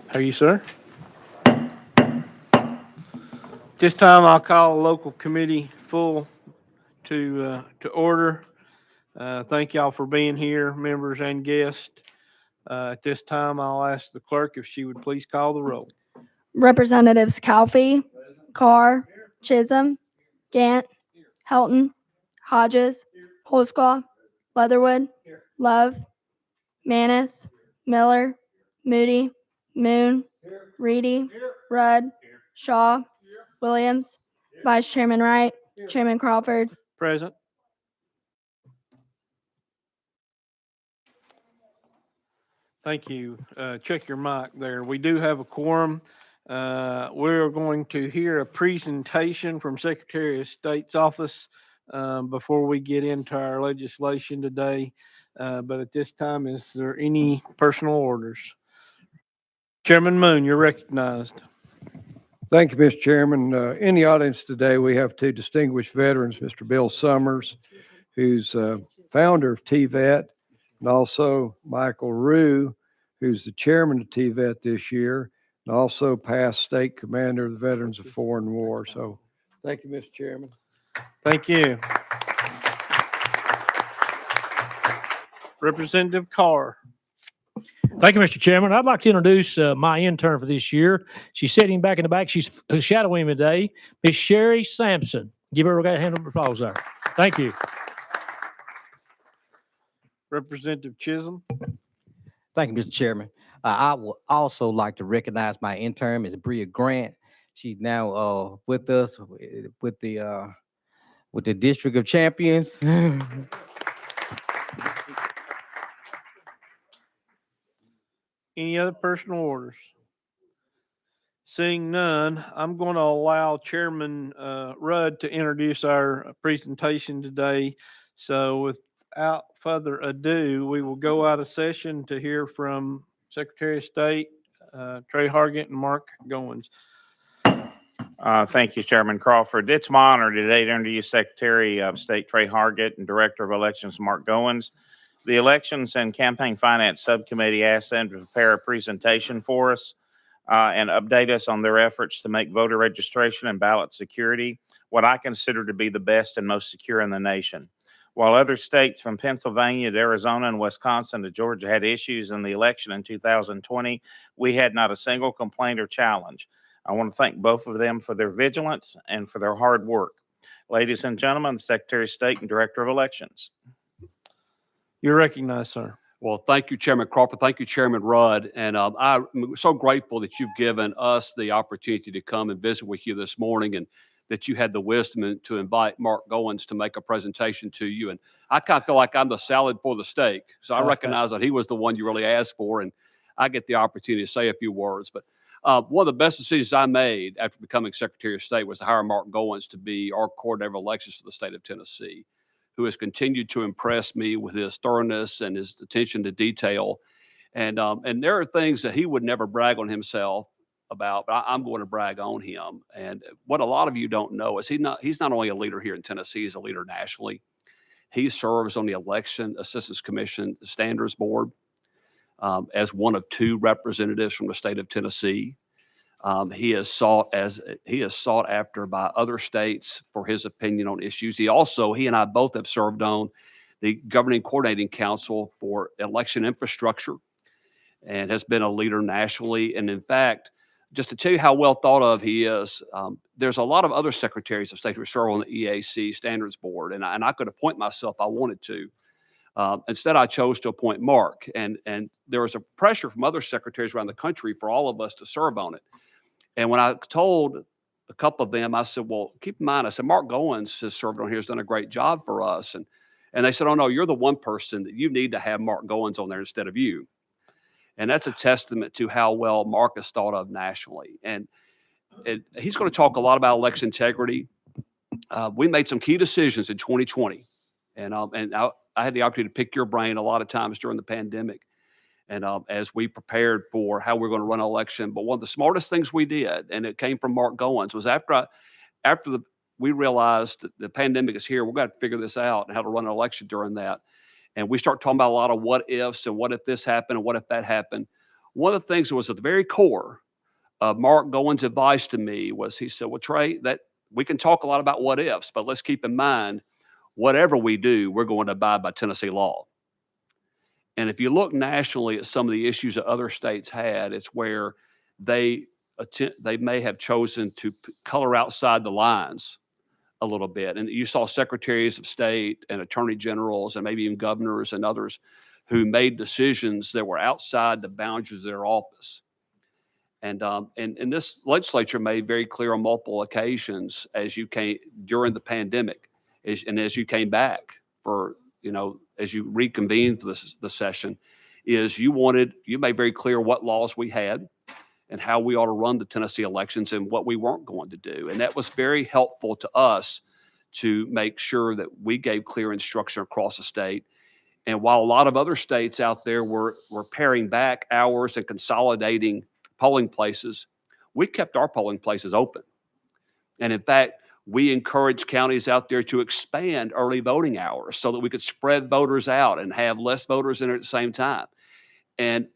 How are you, sir? This time I'll call a local committee full to order. Thank y'all for being here, members and guests. At this time, I'll ask the clerk if she would please call the roll. Representatives Calfee, Carr, Chisholm, Gant, Helton, Hodges, Holsclaw, Leatherwood, Love, Manis, Miller, Moody, Moon, Reedy, Rudd, Shaw, Williams, Vice Chairman Wright, Chairman Crawford. Present. Thank you. Check your mic there. We do have a quorum. We're going to hear a presentation from Secretary of State's office before we get into our legislation today. But at this time, is there any personal orders? Chairman Moon, you're recognized. Thank you, Mr. Chairman. In the audience today, we have two distinguished veterans, Mr. Bill Summers, who's founder of TVET, and also Michael Rue, who's the chairman of TVET this year, and also past state commander of the Veterans of Foreign War. So thank you, Mr. Chairman. Thank you. Representative Carr. Thank you, Mr. Chairman. I'd like to introduce my intern for this year. She's sitting back in the back. She's shadowing me today, Miss Sherry Sampson. Give her a hand of applause there. Thank you. Representative Chisholm. Thank you, Mr. Chairman. I would also like to recognize my intern, Ms. Bria Grant. She's now with us with the District of Champions. Any other personal orders? Seeing none, I'm going to allow Chairman Rudd to introduce our presentation today. So without further ado, we will go out of session to hear from Secretary of State Trey Hargett and Mark Goins. Thank you, Chairman Crawford. It's my honor today to introduce Secretary of State Trey Hargett and Director of Elections Mark Goins. The Elections and Campaign Finance Subcommittee asked them to prepare a presentation for us and update us on their efforts to make voter registration and ballot security what I consider to be the best and most secure in the nation. While other states from Pennsylvania to Arizona and Wisconsin to Georgia had issues in the election in 2020, we had not a single complaint or challenge. I want to thank both of them for their vigilance and for their hard work. Ladies and gentlemen, the Secretary of State and Director of Elections. You're recognized, sir. Well, thank you, Chairman Crawford. Thank you, Chairman Rudd. And I'm so grateful that you've given us the opportunity to come and visit with you this morning, and that you had the wisdom to invite Mark Goins to make a presentation to you. And I kind of feel like I'm the salad for the steak. So I recognize that he was the one you really asked for, and I get the opportunity to say a few words. But one of the best decisions I made after becoming Secretary of State was to hire Mark Goins to be our coordinator of elections for the state of Tennessee, who has continued to impress me with his thoroughness and his attention to detail. And there are things that he would never brag on himself about, but I'm going to brag on him. And what a lot of you don't know is he's not only a leader here in Tennessee, he's a leader nationally. He serves on the Election Assistance Commission Standards Board as one of two representatives from the state of Tennessee. He is sought after by other states for his opinion on issues. He and I both have served on the Governing Coordinating Council for Election Infrastructure and has been a leader nationally. And in fact, just to tell you how well thought of he is, there's a lot of other secretaries of state who serve on the EAC Standards Board, and I could appoint myself. I wanted to. Instead, I chose to appoint Mark, and there was a pressure from other secretaries around the country for all of us to serve on it. And when I told a couple of them, I said, well, keep in mind, I said, Mark Goins has served on here, has done a great job for us. And they said, oh, no, you're the one person that you need to have Mark Goins on there instead of you. And that's a testament to how well Mark is thought of nationally. And he's going to talk a lot about election integrity. We made some key decisions in 2020. And I had the opportunity to pick your brain a lot of times during the pandemic. And as we prepared for how we're going to run an election. But one of the smartest things we did, and it came from Mark Goins, was we realized that the pandemic is here, we're going to figure this out and how to run an election during that. And we start talking about a lot of what ifs and what if this happened and what if that happened. one of the things that was at the very core of Mark Goins' advice to me was, he said, well, Trey, that we can talk a lot about what ifs, but let's keep in mind, whatever we do, we're going to abide by Tennessee law. And if you look nationally at some of the issues that other states had, it's where they may have chosen to color outside the lines a little bit. And you saw secretaries of state and attorney generals and maybe even governors and others who made decisions that were outside the boundaries of their office. And this legislature made very clear on multiple occasions as you came during the pandemic, and as you came back for, as you reconvened for the session, is you made very clear what laws we had and how we ought to run the Tennessee elections and what we weren't going to do. And that was very helpful to us to make sure that we gave clear instruction across the state. And while a lot of other states out there were paring back hours and consolidating polling places, we kept our polling places open. And in fact, we encouraged counties out there to expand early voting hours so that we could spread voters out and have less voters in it at the same time. And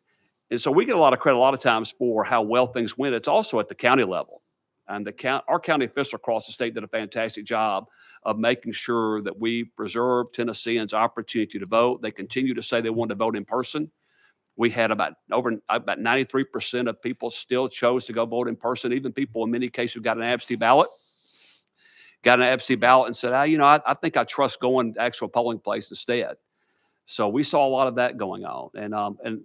so we get a lot of credit a lot of times for how well things went. It's also at the county level. And our county officials across the state did a fantastic job of making sure that we preserve Tennesseans' opportunity to vote. They continue to say they want to vote in person. We had about 93% of people still chose to go vote in person. Even people in many cases who got an absentee ballot and said, I think I trust going to actual polling place instead. So we saw a lot of that going on. And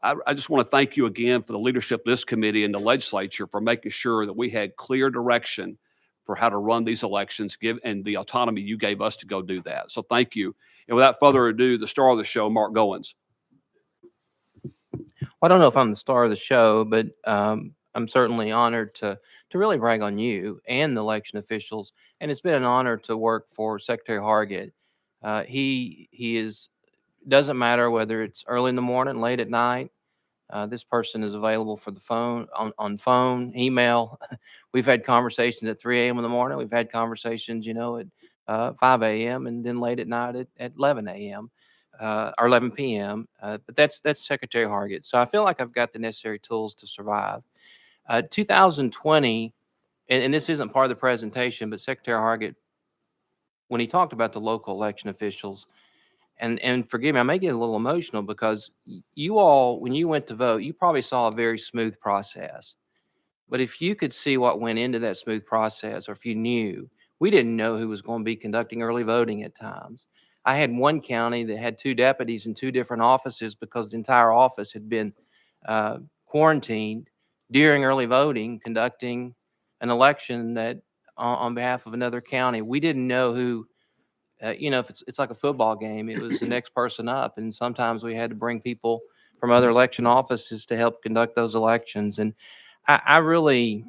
I just want to thank you again for the leadership of this committee and the legislature for making sure that we had clear direction for how to run these elections, and the autonomy you gave us to go do that. So thank you. And without further ado, the star of the show, Mark Goins. I don't know if I'm the star of the show, but I'm certainly honored to really brag on you and the election officials. And it's been an honor to work for Secretary Hargett. He doesn't matter whether it's early in the morning, late at night. This person is available for the phone, on phone, email. We've had conversations at 3 a.m. in the morning. We've had conversations, at 5 a.m. and then late at night at 11 a.m. Or 11 p.m. But that's Secretary Hargett. So I feel like I've got the necessary tools to survive. 2020, and this isn't part of the presentation, but Secretary Hargett, when he talked about the local election officials, and forgive me, I may get a little emotional because you all, when you went to vote, you probably saw a very smooth process. But if you could see what went into that smooth process, or if you knew, we didn't know who was going to be conducting early voting at times. I had one county that had 2 deputies in 2 different offices because the entire office had been quarantined during early voting, conducting an election that on behalf of another county. We didn't know who, if it's like a football game, it was the next person up. And sometimes we had to bring people from other election offices to help conduct those elections. And I really,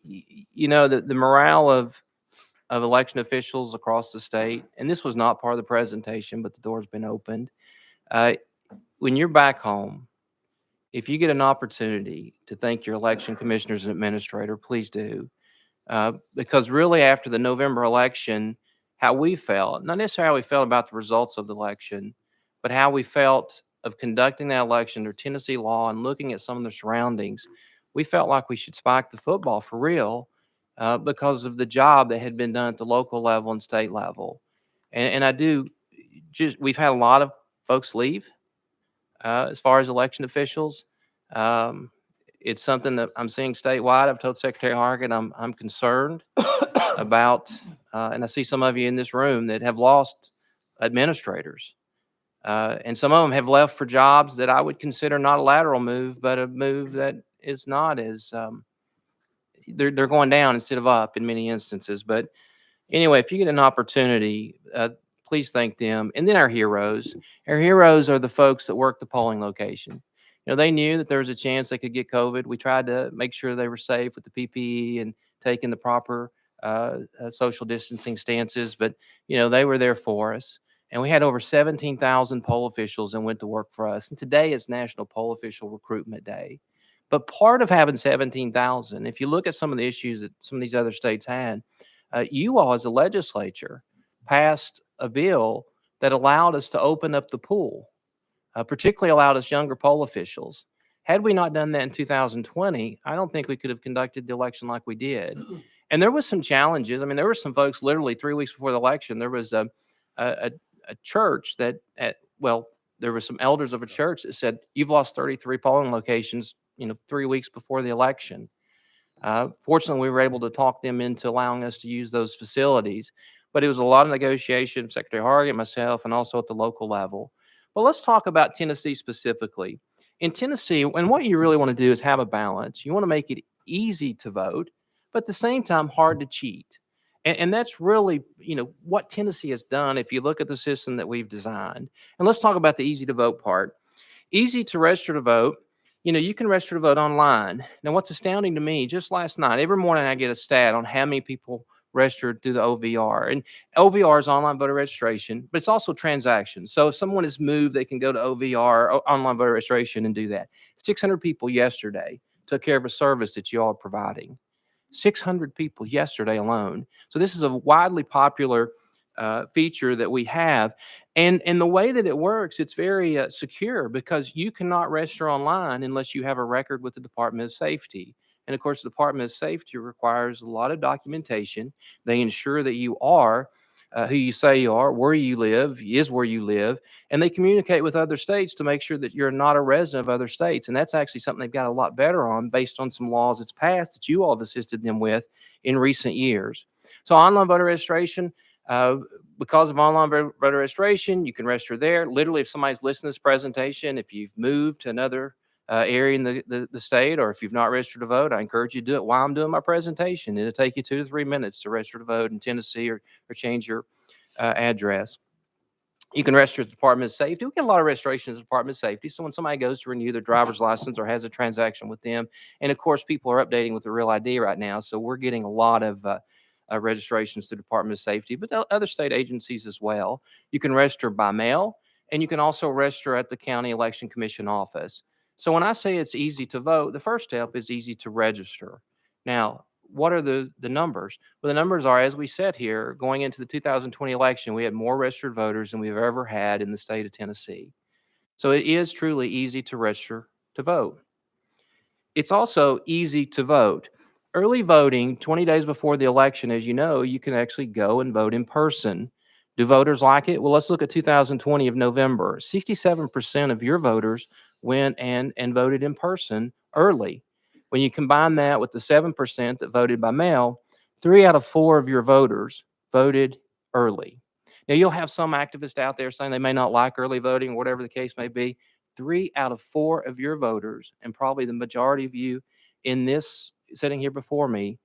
the morale of election officials across the state, and this was not part of the presentation, but the door's been opened. When you're back home, if you get an opportunity to thank your election commissioners and administrator, please do. Because really after the November election, how we felt, not necessarily how we felt about the results of the election, but how we felt of conducting that election under Tennessee law and looking at some of the surroundings, we felt like we should spike the football for real because of the job that had been done at the local level and state level. And we've had a lot of folks leave as far as election officials. It's something that I'm seeing statewide. I've told Secretary Hargett I'm concerned about, and I see some of you in this room that have lost administrators. And some of them have left for jobs that I would consider not a lateral move, but a move that is not as, they're going down instead of up in many instances. But anyway, if you get an opportunity, please thank them. And then our heroes. Our heroes are the folks that work the polling location. They knew that there was a chance they could get COVID. We tried to make sure they were safe with the PPE and taking the proper social distancing stances, but they were there for us. And we had over 17,000 poll officials that went to work for us. And today is National Poll Official Recruitment Day. But part of having 17,000, if you look at some of the issues that some of these other states had, you all as a legislature passed a bill that allowed us to open up the pool, particularly allowed us younger poll officials. Had we not done that in 2020, I don't think we could have conducted the election like we did. And there was some challenges. I mean, there were some folks literally 3 weeks before the election. There was a church that there were some elders of a church that said, "You've lost 33 polling locations, 3 weeks before the election." Fortunately, we were able to talk them into allowing us to use those facilities. But it was a lot of negotiation, Secretary Hargett, myself, and also at the local level. But let's talk about Tennessee specifically. In Tennessee, and what you really want to do is have a balance. You want to make it easy to vote, but at the same time, hard to cheat. And that's really, what Tennessee has done if you look at the system that we've designed. And let's talk about the easy to vote part. Easy to register to vote. You can register to vote online. Now, what's astounding to me, just last night, every morning I get a stat on how many people registered through the OVR. And OVR is online voter registration, but it's also transactions. So if someone has moved, they can go to OVR, online voter registration, and do that. 600 people yesterday took care of a service that you all are providing. 600 people yesterday alone. So this is a widely popular feature that we have. And the way that it works, it's very secure because you cannot register online unless you have a record with the Department of Safety. And of course, the Department of Safety requires a lot of documentation. They ensure that you are who you say you are, where you live, is where you live, and they communicate with other states to make sure that you're not a resident of other states. And that's actually something they've got a lot better on based on some laws that's passed that you all have assisted them with in recent years. So online voter registration, because of online voter registration, you can register there. Literally, if somebody's listening to this presentation, if you've moved to another area in the state, or if you've not registered to vote, I encourage you to do it while I'm doing my presentation. It'll take you 2 to 3 minutes to register to vote in Tennessee or change your address. You can register at the Department of Safety. We get a lot of registrations at the Department of Safety. So when somebody goes to renew their driver's license or has a transaction with them, and of course, people are updating with the Real ID right now. So we're getting a lot of registrations to the Department of Safety, but other state agencies as well. You can register by mail, and you can also register at the County Election Commission office. So when I say it's easy to vote, the first step is easy to register. Now, what are the numbers? Well, the numbers are, as we said here, going into the 2020 election, we had more registered voters than we've ever had in the state of Tennessee. So it is truly easy to register to vote. It's also easy to vote. Early voting, 20 days before the election, as you know, you can actually go and vote in person. Do voters like it? Well, let's look at 2020 of November. 67% of your voters went and voted in person early. When you combine that with the 7% that voted by mail, 3 out of 4 of your voters voted early. Now, you'll have some activists out there saying they may not like early voting, or whatever the case may be. 3 out of 4 of your voters, and probably the majority of you in this sitting here before me,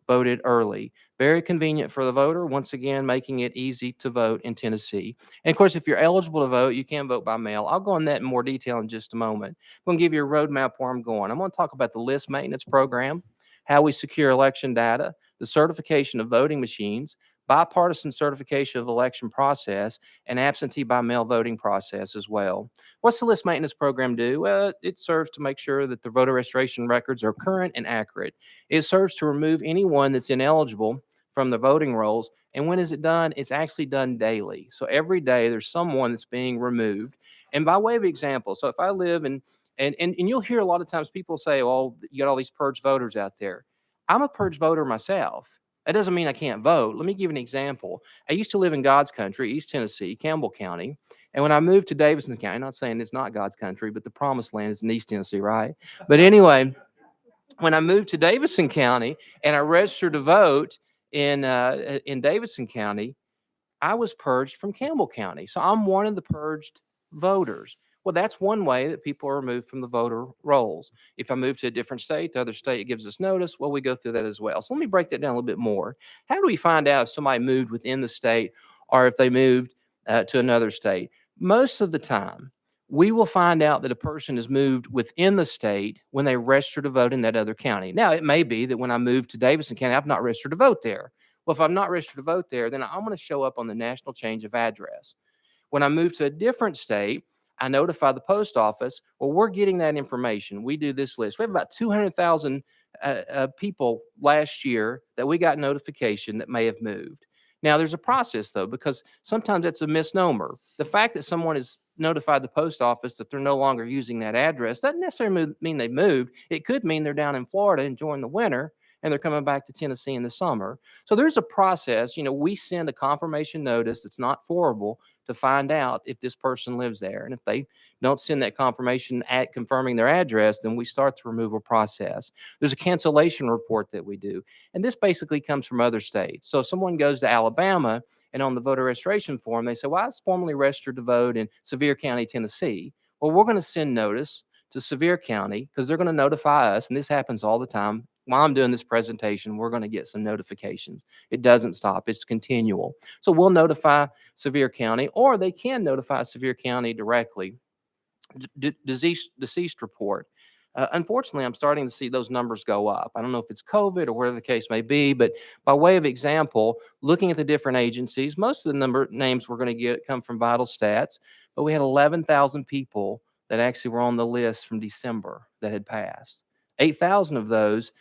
voted early. Very convenient for the voter, once again, making it easy to vote in Tennessee. And of course, if you're eligible to vote, you can vote by mail. I'll go on that in more detail in just a moment. I'm going to give you a roadmap where I'm going. I'm going to talk about the list maintenance program, how we secure election data, the certification of voting machines, bipartisan certification of election process, and absentee by mail voting process as well. What's the list maintenance program do? Well, it serves to make sure that the voter registration records are current and accurate. It serves to remove anyone that's ineligible from the voting rolls. And when is it done? It's actually done daily. So every day there's someone that's being removed. And by way of example, so if I live and you'll hear a lot of times people say, "Oh, you got all these purged voters out there." I'm a purged voter myself. That doesn't mean I can't vote. Let me give you an example. I used to live in God's country, East Tennessee, Campbell County. And when I moved to Davidson County, I'm not saying it's not God's country, but the promised land is in East Tennessee, right? But anyway, when I moved to Davidson County and I registered to vote in Davidson County, I was purged from Campbell County. So I'm one of the purged voters. Well, that's one way that people are removed from the voter rolls. If I move to a different state, the other state gives us notice, well, we go through that as well. So let me break that down a little bit more. How do we find out if somebody moved within the state or if they moved to another state? Most of the time, we will find out that a person has moved within the state when they register to vote in that other county. Now, it may be that when I moved to Davidson County, I've not registered to vote there. Well, if I'm not registered to vote there, then I'm going to show up on the national change of address. When I move to a different state, I notify the post office. Well, we're getting that information. We do this list. We have about 200,000 people last year that we got notification that may have moved. Now, there's a process, though, because sometimes it's a misnomer. The fact that someone is notified the post office that they're no longer using that address. Doesn't necessarily mean they moved. It could mean they're down in Florida enjoying the winter and they're coming back to Tennessee in the summer. So there's a process. We send a confirmation notice that's not forwardable to find out if this person lives there. And if they don't send that confirmation at confirming their address, then we start the removal process. There's a cancellation report that we do. And this basically comes from other states. So if someone goes to Alabama and on the voter registration form, they say, well, I was formally registered to vote in Sevier County, Tennessee. Well, we're going to send notice to Sevier County because they're going to notify us. And this happens all the time. While I'm doing this presentation, we're going to get some notifications. It doesn't stop. It's continual. So we'll notify Sevier County, or they can notify Sevier County directly. Deceased report. Unfortunately, I'm starting to see those numbers go up. I don't know if it's COVID or whatever the case may be, but by way of example, looking at the different agencies, most of the names we're going to get come from Vital Stats, but we had 11,000 people that actually were on the list from December that had passed. 8,000 of those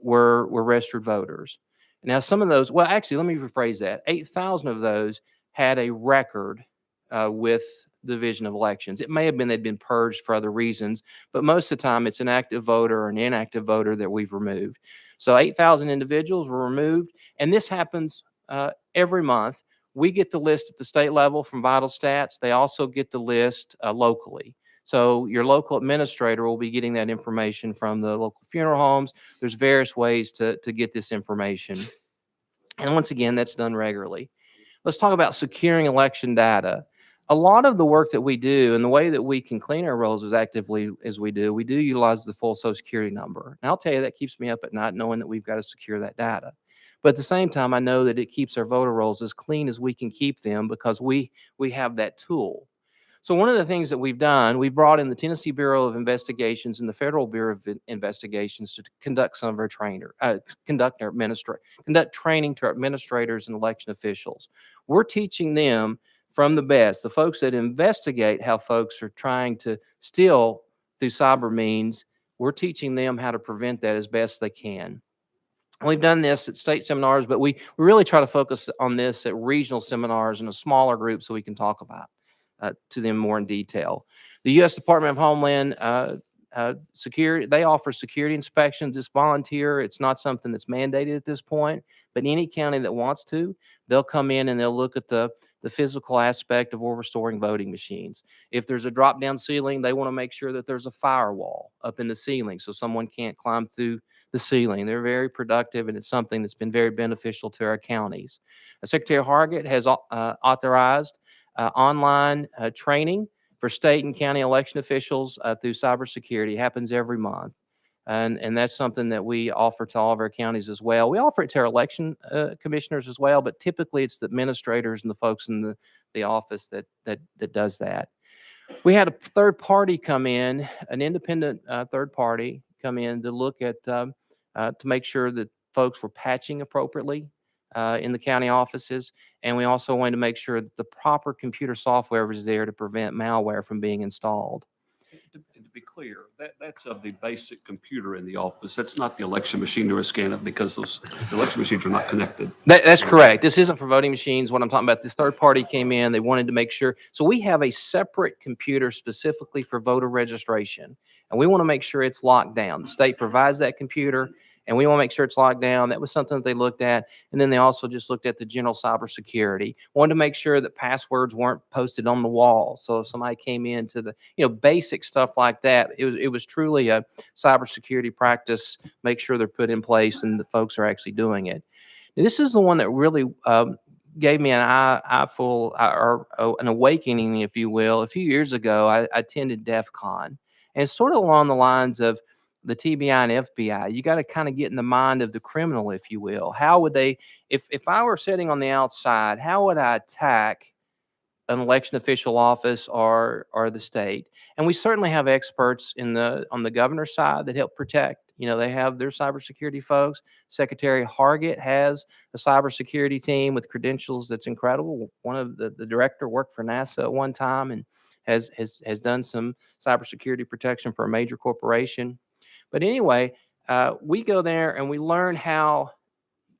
were registered voters. Now, some of those, well, actually, let me rephrase that. 8,000 of those had a record with the Division of Elections. It may have been they'd been purged for other reasons, but most of the time it's an active voter or an inactive voter that we've removed. So 8,000 individuals were removed, and this happens every month. We get the list at the state level from Vital Stats. They also get the list locally. So your local administrator will be getting that information from the local funeral homes. There's various ways to get this information. And once again, that's done regularly. Let's talk about securing election data. A lot of the work that we do and the way that we can clean our rolls as actively as we do utilize the full Social Security number. And I'll tell you, that keeps me up at night knowing that we've got to secure that data. But at the same time, I know that it keeps our voter rolls as clean as we can keep them because we have that tool. So one of the things that we've done, we brought in the Tennessee Bureau of Investigations and the Federal Bureau of Investigations to conduct some of our conduct training to our administrators and election officials. We're teaching them from the best, the folks that investigate how folks are trying to steal through cyber means. We're teaching them how to prevent that as best they can. We've done this at state seminars, but we really try to focus on this at regional seminars in a smaller group so we can talk about to them more in detail. The U.S. Department of Homeland Security, they offer security inspections. It's volunteer. It's not something that's mandated at this point, but any county that wants to, they'll come in and they'll look at the physical aspect of where we're storing voting machines. If there's a drop-down ceiling, they want to make sure that there's a firewall up in the ceiling so someone can't climb through the ceiling. They're very productive, and it's something that's been very beneficial to our counties. Secretary Hargett has authorized online training for state and county election officials through cybersecurity. It happens every month. And that's something that we offer to all of our counties as well. We offer it to our election commissioners as well, but typically it's the administrators and the folks in the office that does that. We had a third party come in, an independent third party come in to look at, to make sure that folks were patching appropriately in the county offices. And we also wanted to make sure that the proper computer software was there to prevent malware from being installed. To be clear, that's of the basic computer in the office. That's not the election machine or a scan it because the election machines are not connected. That's correct. This isn't for voting machines. What I'm talking about, this third party came in, they wanted to make sure. So we have a separate computer specifically for voter registration, and we want to make sure it's locked down. The state provides that computer, and we want to make sure it's locked down. That was something that they looked at. And then they also just looked at the general cybersecurity. Wanted to make sure that passwords weren't posted on the wall. So if somebody came into the, basic stuff like that, it was truly a cybersecurity practice. Make sure they're put in place and the folks are actually doing it. Now, this is the one that really gave me an an awakening, if you will. A few years ago, I attended DEF CON. And it's sort of along the lines of the TBI and FBI. You got to kind of get in the mind of the criminal, if you will. How would they, if I were sitting on the outside, how would I attack an election official office or the state? And we certainly have experts on the governor's side that help protect. They have their cybersecurity folks. Secretary Hargett has a cybersecurity team with credentials that's incredible. One of the director worked for NASA at one time and has done some cybersecurity protection for a major corporation. But anyway, we go there and we learn how,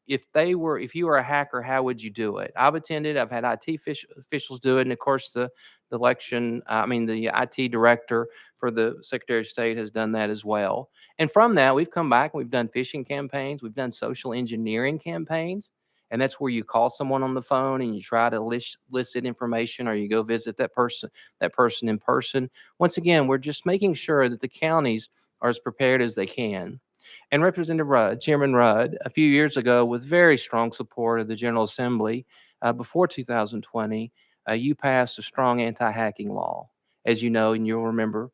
if you were a hacker, how would you do it? I've had IT officials do it. And of course, the The the IT director for the Secretary of State has done that as well. And from that, we've come back and we've done phishing campaigns. We've done social engineering campaigns. And that's where you call someone on the phone and you try to elicit information, or you go visit that person in person. Once again, we're just making sure that the counties are as prepared as they can. And Representative Rudd, Chairman Rudd, a few years ago, with very strong support of the General Assembly, before 2020, you passed a strong anti-hacking law, as you know, and you'll remember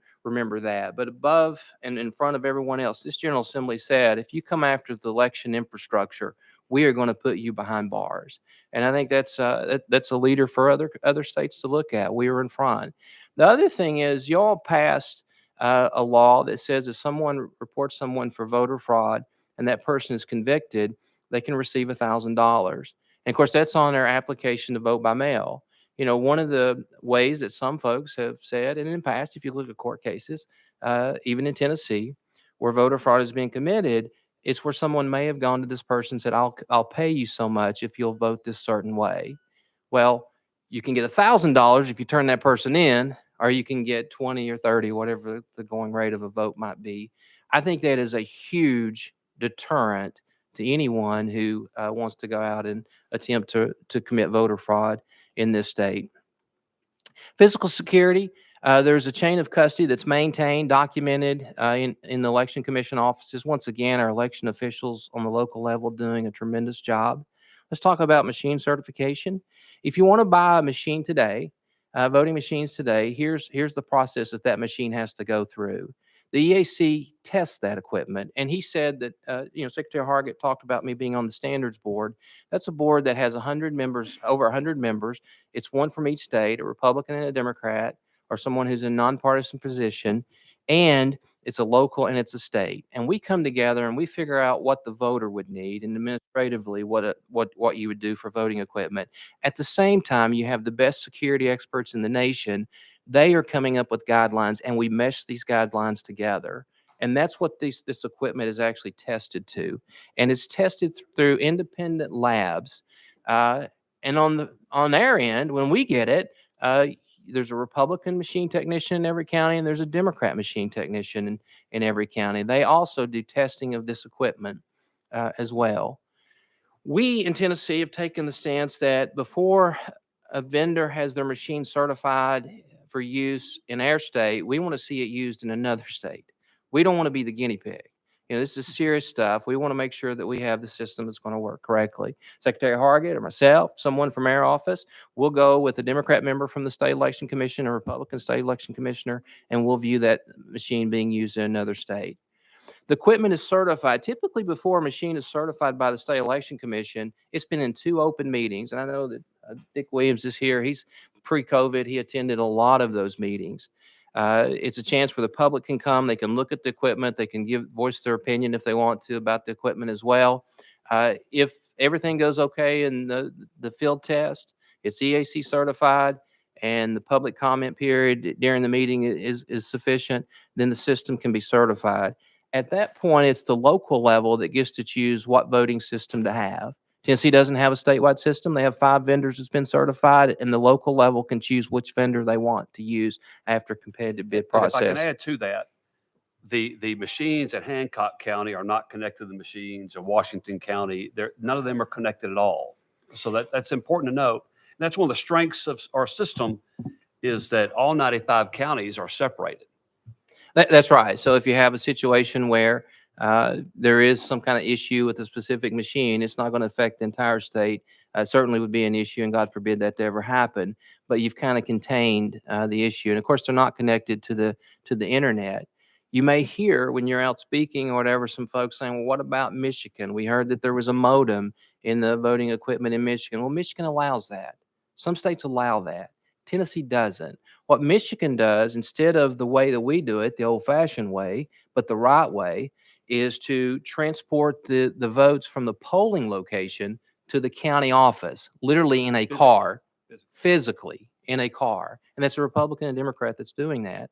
that. But above and in front of everyone else, this General Assembly said, if you come after the election infrastructure, we are going to put you behind bars. And I think that's a leader for other states to look at. We are in front. The other thing is, y'all passed a law that says if someone reports someone for voter fraud and that person is convicted, they can receive $1,000. And of course, that's on their application to vote by mail. You know, one of the ways that some folks have said, and in the past, if you look at court cases, even in Tennessee, where voter fraud is being committed, it's where someone may have gone to this person and said, I'll pay you so much if you'll vote this certain way. Well, you can get $1,000 if you turn that person in, or you can get 20 or 30, whatever the going rate of a vote might be. I think that is a huge deterrent to anyone who wants to go out and attempt to commit voter fraud in this state. Physical security. There's a chain of custody that's maintained, documented in the Election Commission offices. Once again, our election officials on the local level doing a tremendous job. Let's talk about machine certification. If you want to buy a machine today, voting machines today, here's the process that machine has to go through. The EAC tests that equipment, and he said that, Secretary Hargett talked about me being on the standards board. That's a board that has 100 members, over 100 members. It's one from each state, a Republican and a Democrat, or someone who's in a nonpartisan position, and it's a local and it's a state. And we come together and we figure out what the voter would need, and administratively what you would do for voting equipment. At the same time, you have the best security experts in the nation. They are coming up with guidelines, and we mesh these guidelines together. And that's what this equipment is actually tested to. And it's tested through independent labs. And on their end, when we get it, there's a Republican machine technician in every county, and there's a Democrat machine technician in every county. They also do testing of this equipment as well. We in Tennessee have taken the stance that before a vendor has their machine certified for use in our state, we want to see it used in another state. We don't want to be the guinea pig. This is serious stuff. We want to make sure that we have the system that's going to work correctly. Secretary Hargett or myself, someone from our office, we'll go with a Democrat member from the State Election Commission, a Republican State Election Commissioner, and we'll view that machine being used in another state. The equipment is certified. Typically, before a machine is certified by the State Election Commission, it's been in 2 open meetings. And I know that Dick Williams is here. He's pre-COVID. He attended a lot of those meetings. It's a chance where the public can come. They can look at the equipment. They can voice their opinion if they want to about the equipment as well. If everything goes okay in the field test, it's EAC certified, and the public comment period during the meeting is sufficient, then the system can be certified. At that point, it's the local level that gets to choose what voting system to have. Tennessee doesn't have a statewide system. They have 5 vendors that's been certified, and the local level can choose which vendor they want to use after a competitive bid process. If I can add to that, the machines at Hancock County are not connected to the machines in Washington County. None of them are connected at all. So that's important to note. And that's one of the strengths of our system, is that all 95 counties are separated. That's right. So if you have a situation where there is some kind of issue with a specific machine, it's not going to affect the entire state. Certainly would be an issue, and God forbid that to ever happen. But you've kind of contained the issue, and of course they're not connected to the internet. You may hear when you're out speaking or whatever, some folks saying, "Well, what about Michigan? We heard that there was a modem in the voting equipment in Michigan." Well, Michigan allows that. Some states allow that. Tennessee doesn't. What Michigan does, instead of the way that we do it, the old-fashioned way, but the right way, is to transport the votes from the polling location to the county office, literally in a car, physically in a car. And that's a Republican and Democrat that's doing that.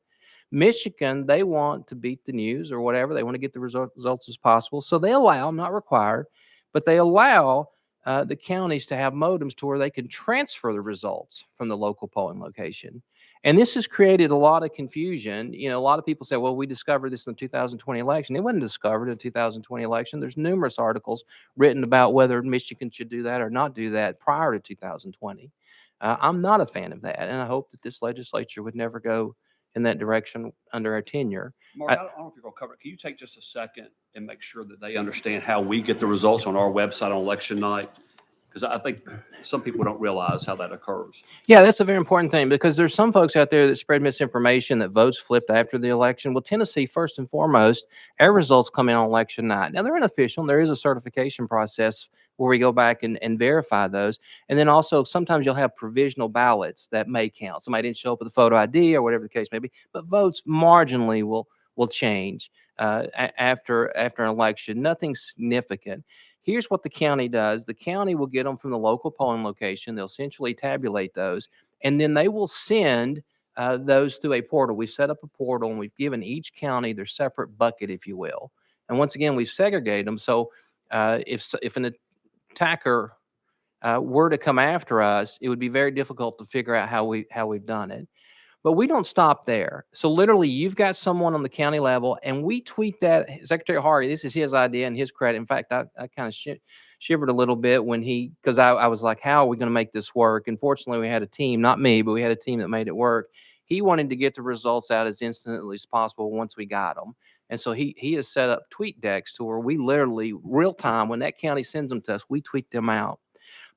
Michigan, they want to beat the news or whatever. They want to get the results as possible. So they allow, not required, but they allow the counties to have modems to where they can transfer the results from the local polling location. And this has created a lot of confusion. You know, a lot of people say, well, we discovered this in the 2020 election. It wasn't discovered in the 2020 election. There's numerous articles written about whether Michigan should do that or not do that prior to 2020. I'm not a fan of that, and I hope that this legislature would never go in that direction under our tenure. Mark, I don't know if you're going to cover it. Can you take just a second and make sure that they understand how we get the results on our website on election night? Because I think some people don't realize how that occurs. Yeah, that's a very important thing, because there's some folks out there that spread misinformation that votes flipped after the election. Well, Tennessee, first and foremost, our results come in on election night. Now, they're unofficial, and there is a certification process where we go back and verify those. And then also, sometimes you'll have provisional ballots that may count. Somebody didn't show up with a photo ID or whatever the case may be, but votes marginally will change after an election. Nothing significant. Here's what the county does. The county will get them from the local polling location. They'll centrally tabulate those, and then they will send those through a portal. We've set up a portal, and we've given each county their separate bucket, if you will. And once again, we've segregated them. So if an attacker were to come after us, it would be very difficult to figure out how we've done it. But we don't stop there. So literally, you've got someone on the county level, and we tweet that. Secretary Hardy, this is his idea and his credit. In fact, I kind of shivered a little bit when because I was like, how are we going to make this work? And fortunately, we had a team, not me, but we had a team that made it work. He wanted to get the results out as instantly as possible once we got them. And so he has set up tweet decks to where we literally, real time, when that county sends them to us, we tweet them out.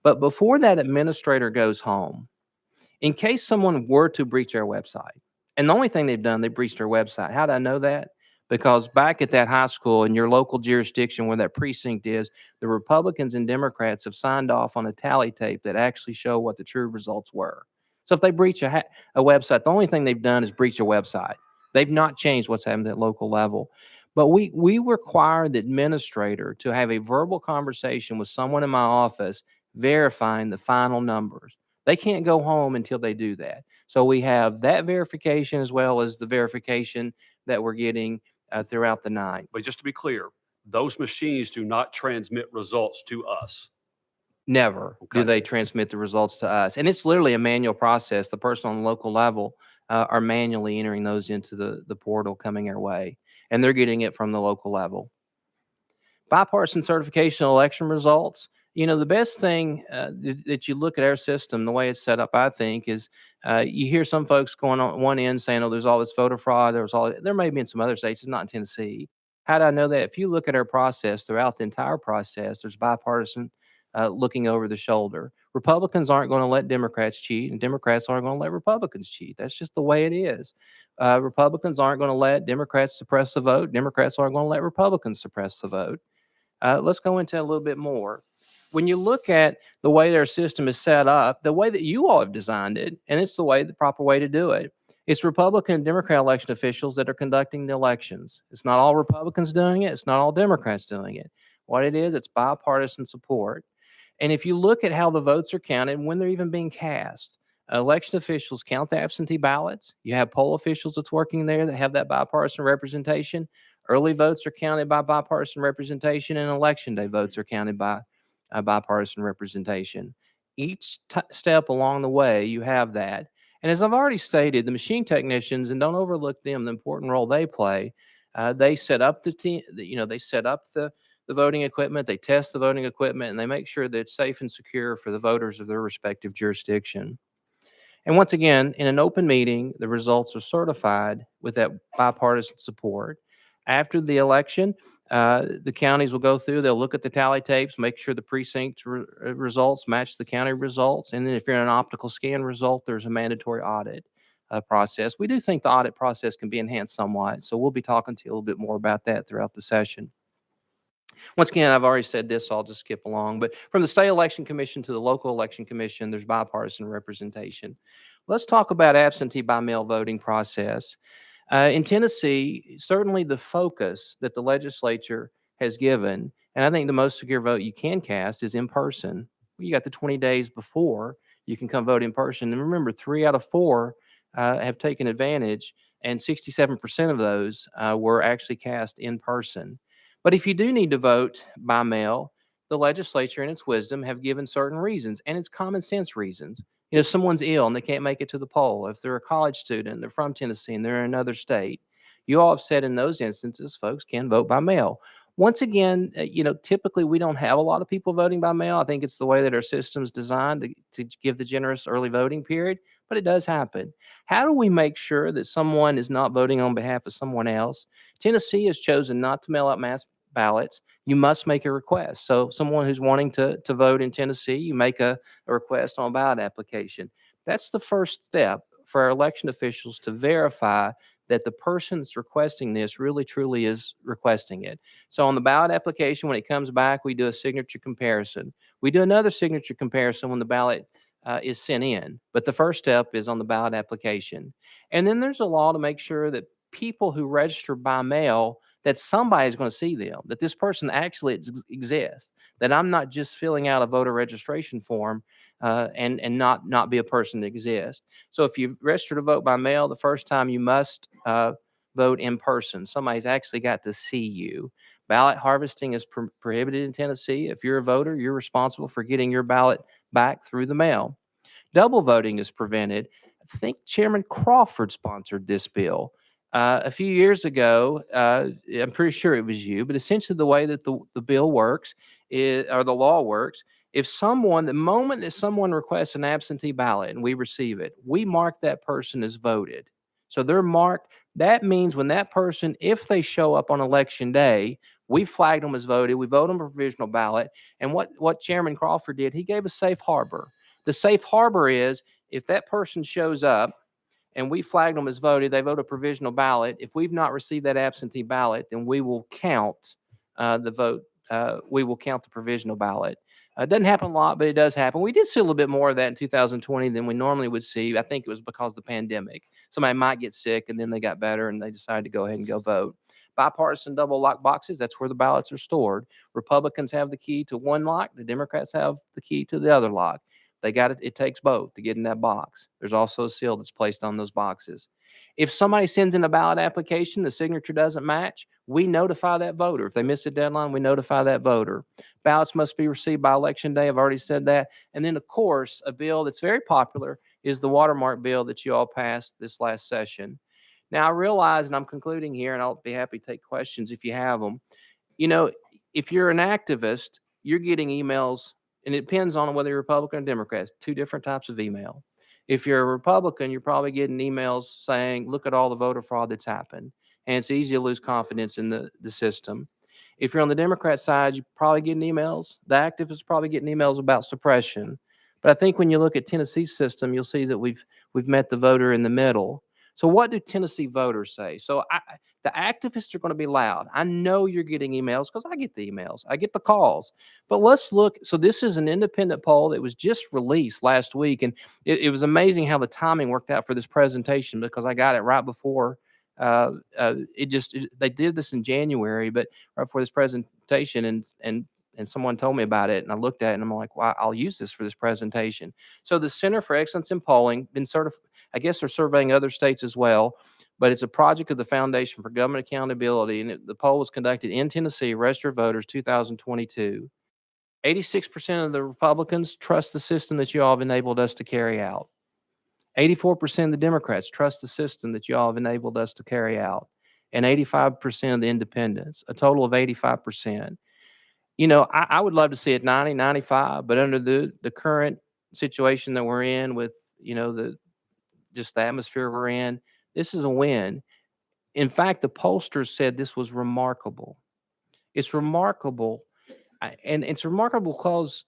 But before that administrator goes home, in case someone were to breach our website, and the only thing they've done, they breached our website. How do I know that? Because back at that high school in your local jurisdiction where that precinct is, the Republicans and Democrats have signed off on a tally tape that actually show what the true results were. So if they breach a website, the only thing they've done is breach a website. They've not changed what's happened at local level. But we require the administrator to have a verbal conversation with someone in my office verifying the final numbers. They can't go home until they do that. So we have that verification as well as the verification that we're getting throughout the night. But just to be clear, those machines do not transmit results to us. Never Okay. do they transmit the results to us. And it's literally a manual process. The person on the local level are manually entering those into the portal coming our way. And they're getting it from the local level. Bipartisan certification of election results. You know, the best thing that you look at our system, the way it's set up, I think, is you hear some folks going on one end saying, oh, there's all this voter fraud. There may be in some other states. It's not in Tennessee. How do I know that? If you look at our process throughout the entire process, there's bipartisan looking over the shoulder. Republicans aren't going to let Democrats cheat, and Democrats aren't going to let Republicans cheat. That's just the way it is. Republicans aren't going to let Democrats suppress the vote. Democrats aren't going to let Republicans suppress the vote. Let's go into a little bit more. When you look at the way their system is set up, the way that you all have designed it, and it's the proper way to do it, it's Republican and Democrat election officials that are conducting the elections. It's not all Republicans doing it. It's not all Democrats doing it. What it is, it's bipartisan support. And if you look at how the votes are counted, when they're even being cast, election officials count the absentee ballots. You have poll officials that's working there that have that bipartisan representation. Early votes are counted by bipartisan representation, and election day votes are counted by bipartisan representation. Each step along the way, you have that. And as I've already stated, the machine technicians, and don't overlook them, the important role they play. They set up they set up the voting equipment, they test the voting equipment, and they make sure that it's safe and secure for the voters of their respective jurisdiction. And once again, in an open meeting, the results are certified with that bipartisan support. After the election, the counties will go through, they'll look at the tally tapes, make sure the precinct results match the county results. And then if you're in an optical scan result, there's a mandatory audit process. We do think the audit process can be enhanced somewhat. So we'll be talking to you a little bit more about that throughout the session. Once again, I've already said this, so I'll just skip along. But from the state election commission to the local election commission, there's bipartisan representation. Let's talk about absentee by mail voting process. In Tennessee, certainly the focus that the legislature has given, and I think the most secure vote you can cast is in person. You got the 20 days before you can come vote in person. And remember, 3 out of 4 have taken advantage, and 67% of those were actually cast in person. But if you do need to vote by mail, the legislature in its wisdom have given certain reasons, and it's common sense reasons. You know, if someone's ill and they can't make it to the poll, if they're a college student, they're from Tennessee and they're in another state, you all have said in those instances, folks can vote by mail. Once again, you know, typically we don't have a lot of people voting by mail. I think it's the way that our system's designed to give the generous early voting period, but it does happen. How do we make sure that someone is not voting on behalf of someone else? Tennessee has chosen not to mail out mass ballots. You must make a request. So someone who's wanting to vote in Tennessee, you make a request on a ballot application. That's the first step for our election officials to verify that the person that's requesting this really truly is requesting it. So on the ballot application, when it comes back, we do a signature comparison. We do another signature comparison when the ballot is sent in. But the first step is on the ballot application. And then there's a law to make sure that people who register by mail, that somebody's going to see them, that this person actually exists, that I'm not just filling out a voter registration form and not be a person that exists. So if you've registered to vote by mail, the first time you must vote in person. Somebody's actually got to see you. Ballot harvesting is prohibited in Tennessee. If you're a voter, you're responsible for getting your ballot back through the mail. Double voting is prevented. I think Chairman Crawford sponsored this bill. A few years ago, I'm pretty sure it was you, but essentially the way that the bill works or the law works, the moment that someone requests an absentee ballot and we receive it, we mark that person as voted. So they're marked. That means when that person, if they show up on election day, we flagged them as voted. We vote them a provisional ballot. And what Chairman Crawford did, he gave a safe harbor. The safe harbor is if that person shows up and we flagged them as voted, they vote a provisional ballot. If we've not received that absentee ballot, then we will count the vote. We will count the provisional ballot. It doesn't happen a lot, but it does happen. We did see a little bit more of that in 2020 than we normally would see. I think it was because of the pandemic. Somebody might get sick and then they got better and they decided to go ahead and go vote. Bipartisan double lock boxes, that's where the ballots are stored. Republicans have the key to one lock. The Democrats have the key to the other lock. They got it. It takes both to get in that box. There's also a seal that's placed on those boxes. If somebody sends in a ballot application, the signature doesn't match, we notify that voter. If they miss a deadline, we notify that voter. Ballots must be received by election day. I've already said that. And then, of course, a bill that's very popular is the Watermark Bill that you all passed this last session. Now, I realize, and I'm concluding here, and I'll be happy to take questions if you have them. You know, if you're an activist, you're getting emails, and it depends on whether you're Republican or Democrat, two different types of email. If you're a Republican, you're probably getting emails saying, look at all the voter fraud that's happened. And it's easy to lose confidence in the system. If you're on the Democrat side, you're probably getting emails. The activists are probably getting emails about suppression. But I think when you look at Tennessee's system, you'll see that we've met the voter in the middle. So what do Tennessee voters say? So the activists are going to be loud. I know you're getting emails because I get the emails. I get the calls. But let's look. So this is an independent poll that was just released last week. And it was amazing how the timing worked out for this presentation because I got it right before. They did this in January, but right before this presentation, and someone told me about it, and I looked at it, and I'm like, well, I'll use this for this presentation. So the Center for Excellence in Polling, been certified. I guess they're surveying other states as well, but it's a project of the Foundation for Government Accountability, and the poll was conducted in Tennessee, registered voters 2022. 86% of the Republicans trust the system that you all have enabled us to carry out. 84% of the Democrats trust the system that you all have enabled us to carry out, and 85% of the independents, a total of 85%. You know, I would love to see it 90, 95, but under the current situation that we're in with, you know, just the atmosphere we're in, this is a win. In fact, the pollsters said this was remarkable. It's remarkable, and it's remarkable because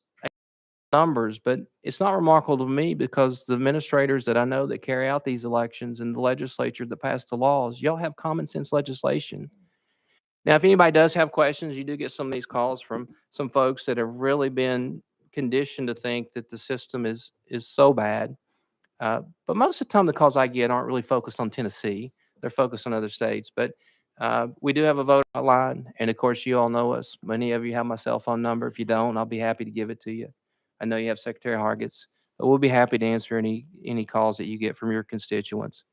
numbers, but it's not remarkable to me because the administrators that I know that carry out these elections and the legislature that pass the laws, y'all have common sense legislation. Now, if anybody does have questions, you do get some of these calls from some folks that have really been conditioned to think that the system is so bad. But most of the time, the calls I get aren't really focused on Tennessee. They're focused on other states. But we do have a voter hotline. And of course, you all know us. Many of you have my cell phone number. If you don't, I'll be happy to give it to you. I know you have Secretary Hargit's, but we'll be happy to answer any calls that you get from your constituents.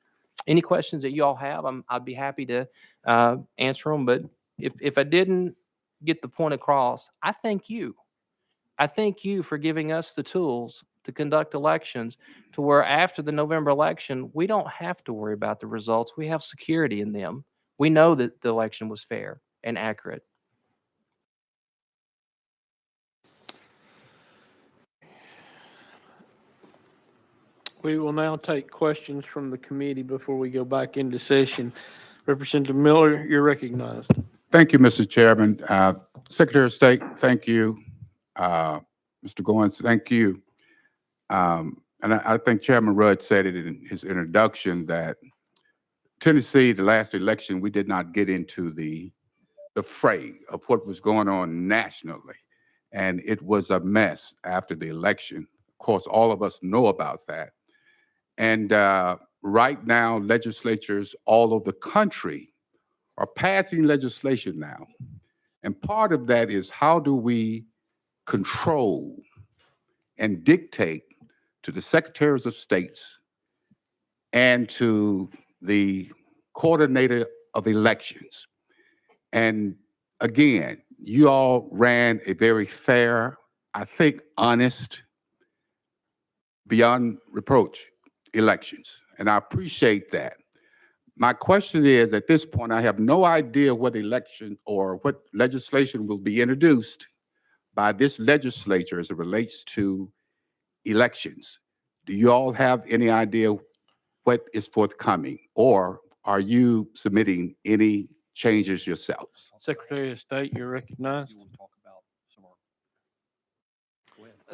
Any questions that you all have, I'd be happy to answer them. But if I didn't get the point across, I thank you. I thank you for giving us the tools to conduct elections to where after the November election, we don't have to worry about the results. We have security in them. We know that the election was fair and accurate. We will now take questions from the committee before we go back into session. Representative Miller, you're recognized. Thank you, Mr. Chairman. Secretary of State, thank you. Mr. Goins, thank you. And I think Chairman Rudd said it in his introduction that Tennessee, the last election, we did not get into the fray of what was going on nationally. And it was a mess after the election. Of course, all of us know about that. And right now, legislatures all over the country are passing legislation now. And part of that is how do we control and dictate to the secretaries of states and to the coordinator of elections. And again, you all ran a very fair, I think honest, beyond reproach elections. And I appreciate that. My question is, at this point, I have no idea what election or what legislation will be introduced by this legislature as it relates to elections. Do you all have any idea what is forthcoming, or are you submitting any changes yourselves? Secretary of State, you're recognized.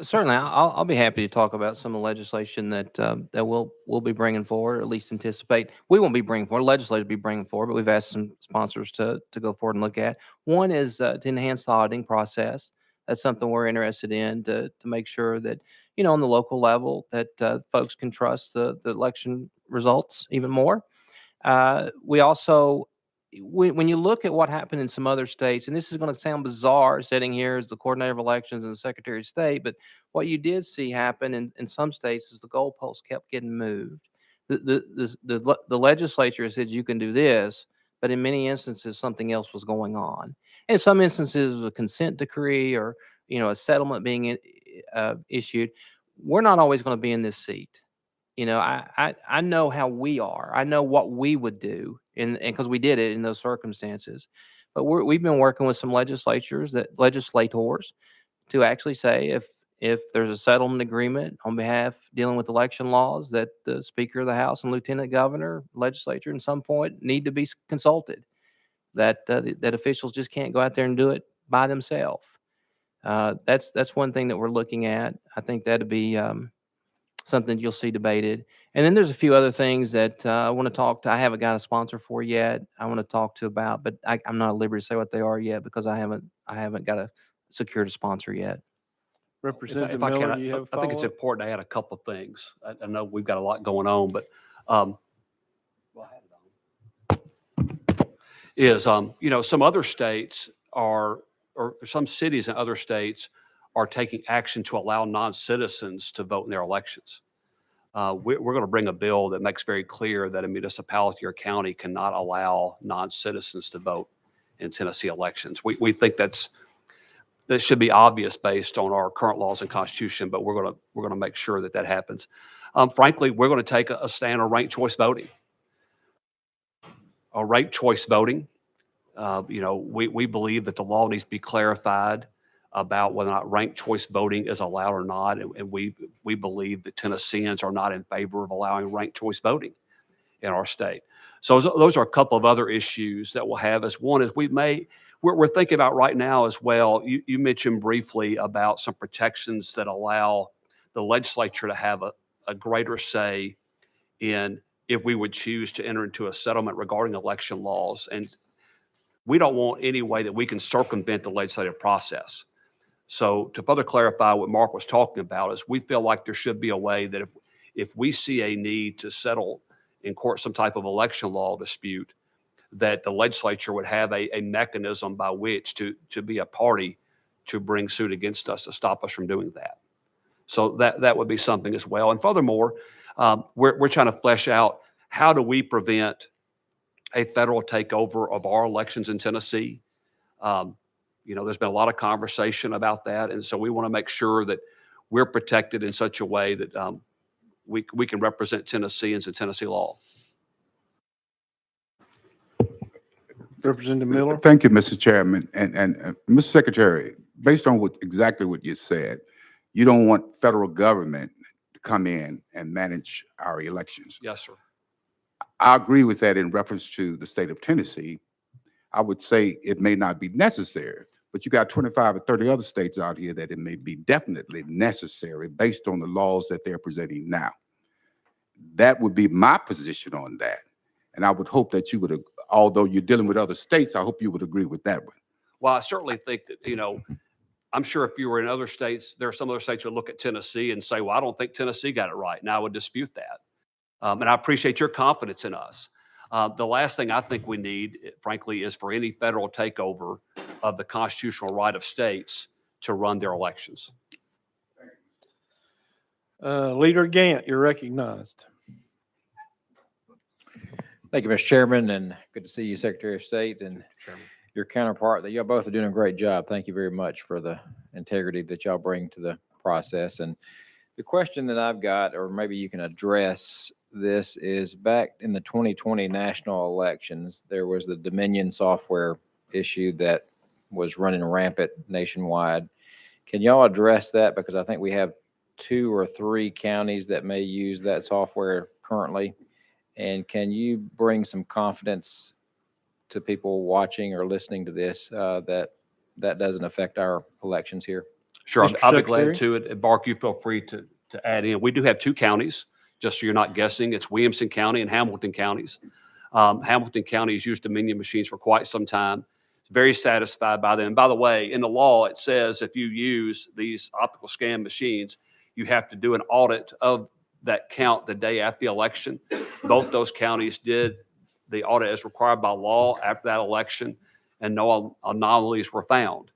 Certainly, I'll be happy to talk about some of the legislation that that we'll be bringing forward, or at least anticipate. We won't be bringing forward. Legislators will be bringing forward, but we've asked some sponsors to go forward and look at. One is to enhance the auditing process. That's something we're interested in to make sure that on the local level that folks can trust the election results even more. We also when you look at what happened in some other states, and this is going to sound bizarre sitting here as the coordinator of elections and the secretary of state, but what you did see happen in some states is the goalposts kept getting moved. The legislature said you can do this, but in many instances something else was going on. In some instances, a consent decree or a settlement being issued. We're not always going to be in this seat. I know how we are. I know what we would do, and because we did it in those circumstances. But we've been working with some legislators to actually say if there's a settlement agreement on behalf dealing with election laws, that the Speaker of the House and Lieutenant Governor, legislature, at some point need to be consulted. That officials just can't go out there and do it by themselves. That's one thing that we're looking at. I think that'd be something you'll see debated. And then there's a few other things that I want to talk to. I haven't got a sponsor for yet. I want to talk to about, but I'm not at liberty to say what they are yet because I haven't got a secured sponsor yet. Representative If I Miller, can, you have a I think it's follow-up? important to add a couple of things. I know we've got a lot going on, but some other states or some cities in other states are taking action to allow non-citizens to vote in their elections. We're going to bring a bill that makes very clear that a municipality or county cannot allow non-citizens to vote in Tennessee elections. We think that should be obvious based on our current laws and constitution, but we're going to make sure that happens. Frankly, we're going to take a stand on ranked choice voting. Ranked choice voting, we believe that the law needs to be clarified about whether or not ranked choice voting is allowed or not. And we believe that Tennesseans are not in favor of allowing ranked choice voting in our state. So those are a couple of other issues that we'll have. As one is we're thinking about right now as well. You mentioned briefly about some protections that allow the legislature to have a greater say in if we would choose to enter into a settlement regarding election laws. And we don't want any way that we can circumvent the legislative process. So to further clarify what Mark was talking about is we feel like there should be a way that if we see a need to settle in court some type of election law dispute, that the legislature would have a mechanism by which to be a party to bring suit against us to stop us from doing that. So that would be something as well. And furthermore, we're trying to flesh out how do we prevent a federal takeover of our elections in Tennessee. There's been a lot of conversation about that. And so we want to make sure that we're protected in such a way that we can represent Tennesseans and Tennessee law. Representative Miller. Thank you, Mr. Chairman. And Mr. Secretary, based on exactly what you said, you don't want federal government to come in and manage our elections. Yes, sir. I agree with that in reference to the state of Tennessee. I would say it may not be necessary, but you got 25 or 30 other states out here that it may be definitely necessary based on the laws that they're presenting now. That would be my position on that. And I would hope that you would, although you're dealing with other states, I hope you would agree with that one. Well, I certainly think that, I'm sure if you were in other states, there are some other states would look at Tennessee and say, well, I don't think Tennessee got it right. And I would dispute that. And I appreciate your confidence in us. The last thing I think we need, frankly, is for any federal takeover of the constitutional right of states to run their elections. Leader Gant, you're recognized. Thank you, Mr. Chairman, and good to see you, Secretary of State, and Chairman. your counterpart. That y'all both are doing a great job. Thank you very much for the integrity that y'all bring to the process. And the question that I've got, or maybe you can address this, is back in the 2020 national elections, there was the Dominion software issue that was running rampant nationwide. Can y'all address that? Because I think we have 2 or 3 counties that may use that software currently. And can you bring some confidence to people watching or listening to this that doesn't affect our elections here? Sure, Mr. I'll be Secretary. glad to. And Mark, you feel free to add in. We do have 2 counties, just so you're not guessing. It's Williamson County and Hamilton counties. Hamilton County has used Dominion machines for quite some time. Very satisfied by them. And by the way, in the law, it says if you use these optical scan machines, you have to do an audit of that count the day after the election. Both those counties did the audit as required by law after that election, and no anomalies were found.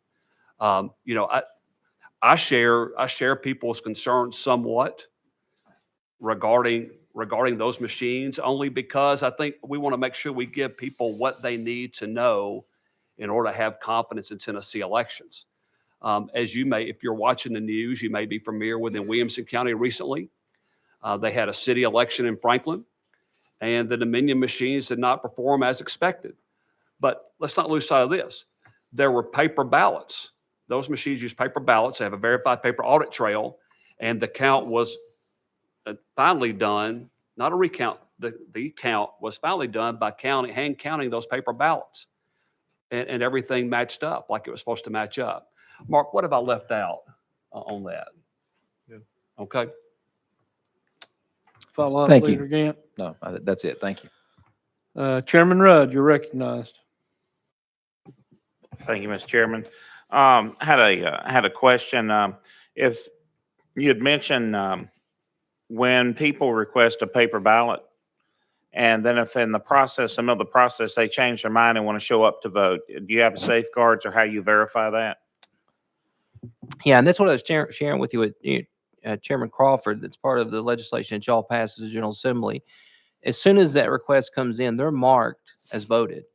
I share people's concerns somewhat regarding those machines, only because I think we want to make sure we give people what they need to know in order to have confidence in Tennessee elections. As you may, if you're watching the news, you may be familiar with in Williamson County recently, they had a city election in Franklin, and the Dominion machines did not perform as expected. But let's not lose sight of this. There were paper ballots. Those machines use paper ballots. They have a verified paper audit trail, and the count was finally done, not a recount. The count was finally done by hand counting those paper ballots, and everything matched up like it was supposed to match up. Mark, what have I left out on that? Yeah. Okay. Follow up, Thank you. Leader Gant. No, that's it. Thank you. Chairman Rudd, you're recognized. Thank you, Mr. Chairman. Had a question. If you had mentioned when people request a paper ballot, and then if in the process, some of the process, they change their mind and want to show up to vote, do you have safeguards or how you verify that? Yeah, and that's what I was sharing with you with Chairman Crawford. That's part of the legislation that y'all passed as a General Assembly. As soon as that request comes in, they're marked as voted.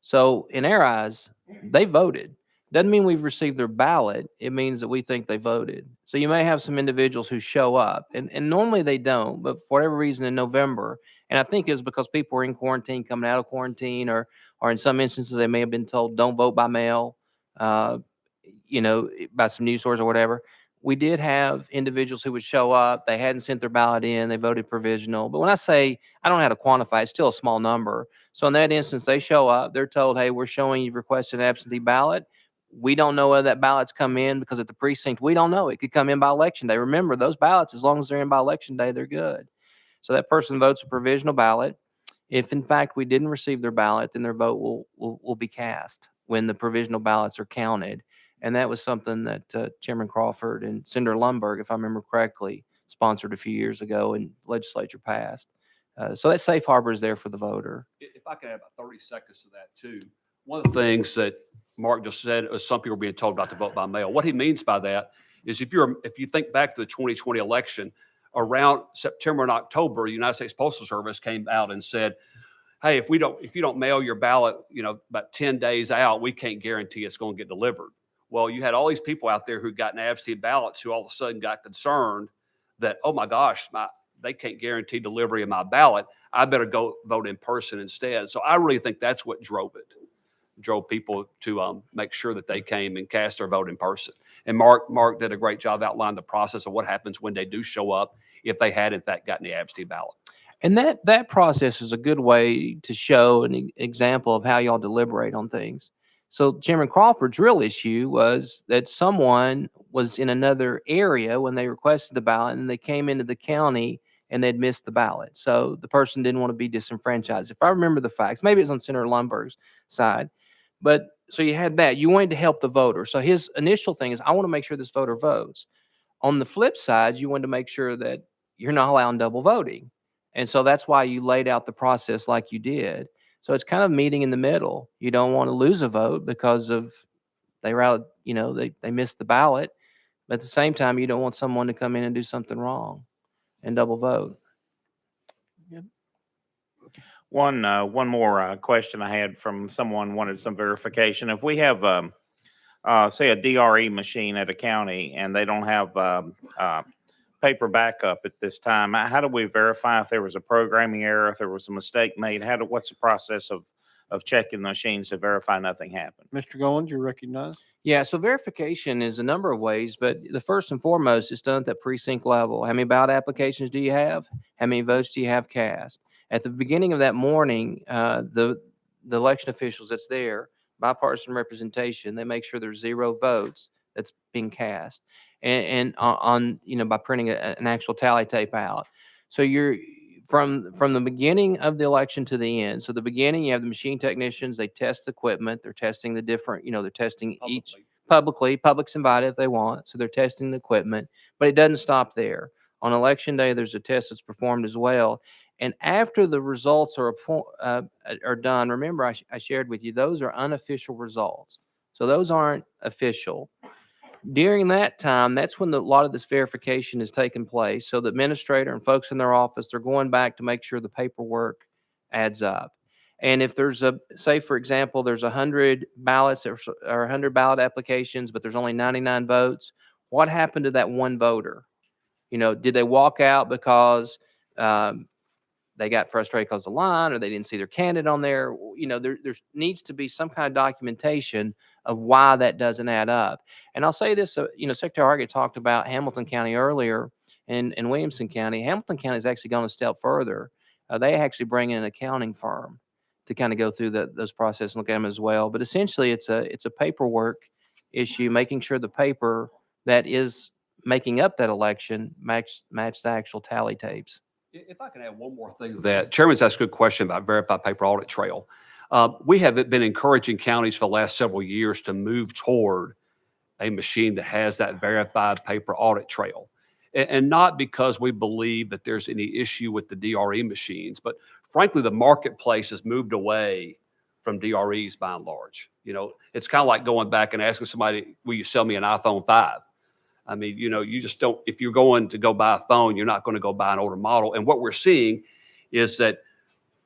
So in our eyes, they voted. Doesn't mean we've received their ballot. It means that we think they voted. So you may have some individuals who show up, and normally they don't, but for whatever reason in November, and I think it's because people are in quarantine, coming out of quarantine, or in some instances they may have been told don't vote by mail, by some news source or whatever. We did have individuals who would show up. They hadn't sent their ballot in. They voted provisional. But when I say I don't know how to quantify, it's still a small number. So in that instance, they show up. They're told, hey, we're showing you've requested an absentee ballot. We don't know whether that ballot's come in because at the precinct, we don't know. It could come in by election day. Remember, those ballots, as long as they're in by election day, they're good. So that person votes a provisional ballot. If, in fact, we didn't receive their ballot, then their vote will be cast when the provisional ballots are counted. And that was something that Chairman Crawford and Senator Lundberg, if I remember correctly, sponsored a few years ago and legislature passed. So that safe harbor is there for the voter. If I could have about 30 seconds to that too. One of the things that Mark just said is some people are being told not to vote by mail. What he means by that is if you think back to the 2020 election, around September and October, the United States Postal Service came out and said, hey, if you don't mail your ballot, about 10 days out, we can't guarantee it's going to get delivered. Well, you had all these people out there who got absentee ballots who all of a sudden got concerned that, oh my gosh, they can't guarantee delivery of my ballot. I better go vote in person instead. So I really think that's what drove people to make sure that they came and cast their vote in person. And Mark did a great job outlining the process of what happens when they do show up if they had in fact gotten the absentee ballot. And that process is a good way to show an example of how y'all deliberate on things. So Chairman Crawford's real issue was that someone was in another area when they requested the ballot, and they came into the county and they'd missed the ballot. So the person didn't want to be disenfranchised. If I remember the facts, maybe it's on Senator Lundberg's side, but so you had that. You wanted to help the voter. So his initial thing is, I want to make sure this voter votes. On the flip side, you wanted to make sure that you're not allowing double voting. And so that's why you laid out the process like you did. So it's kind of meeting in the middle. You don't want to lose a vote because of they missed the ballot. But at the same time, you don't want someone to come in and do something wrong and double vote. One more question I had from someone wanted some verification. If we have, say, a DRE machine at a county and they don't have paper backup at this time, how do we verify if there was a programming error, if there was a mistake made? What's the process of checking the machines to verify nothing happened? Mr. Goins, you're recognized. Yeah, so verification is a number of ways, but the first and foremost is done at the precinct level. How many ballot applications do you have? How many votes do you have cast? At the beginning of that morning, the election officials that's there, bipartisan representation, they make sure there's 0 votes that's being cast, and by printing an actual tally tape out. So you're from the beginning of the election to the end. So the beginning, you have the machine technicians, they test the equipment, they're testing the different, they're testing each publicly. Public's invited if they want, so they're testing the equipment, but it doesn't stop there. On election day, there's a test that's performed as well. And after the results are done, remember I shared with you, those are unofficial results. So those aren't official. During that time, that's when a lot of this verification is taking place. So the administrator and folks in their office, they're going back to make sure the paperwork adds up. And if there's say, for example, there's 100 ballots or 100 ballot applications, but there's only 99 votes, what happened to that one voter? Did they walk out because they got frustrated because of the line, or they didn't see their candidate on there? There needs to be some kind of documentation of why that doesn't add up. And I'll say this, Secretary Hargett talked about Hamilton County earlier and Williamson County. Hamilton County has actually gone a step further. They actually bring in an accounting firm to kind of go through those processes and look at them as well. But essentially, it's a paperwork issue, making sure the paper that is making up that election match the actual tally tapes. If I can add one more thing to that, Chairman's asked a good question about verified paper audit trail. We have been encouraging counties for the last several years to move toward a machine that has that verified paper audit trail. And not because we believe that there's any issue with the DRE machines, but frankly, the marketplace has moved away from DREs by and large. It's kind of like going back and asking somebody, will you sell me an iPhone 5? I mean, you just don't, if you're going to go buy a phone, you're not going to go buy an older model. And what we're seeing is that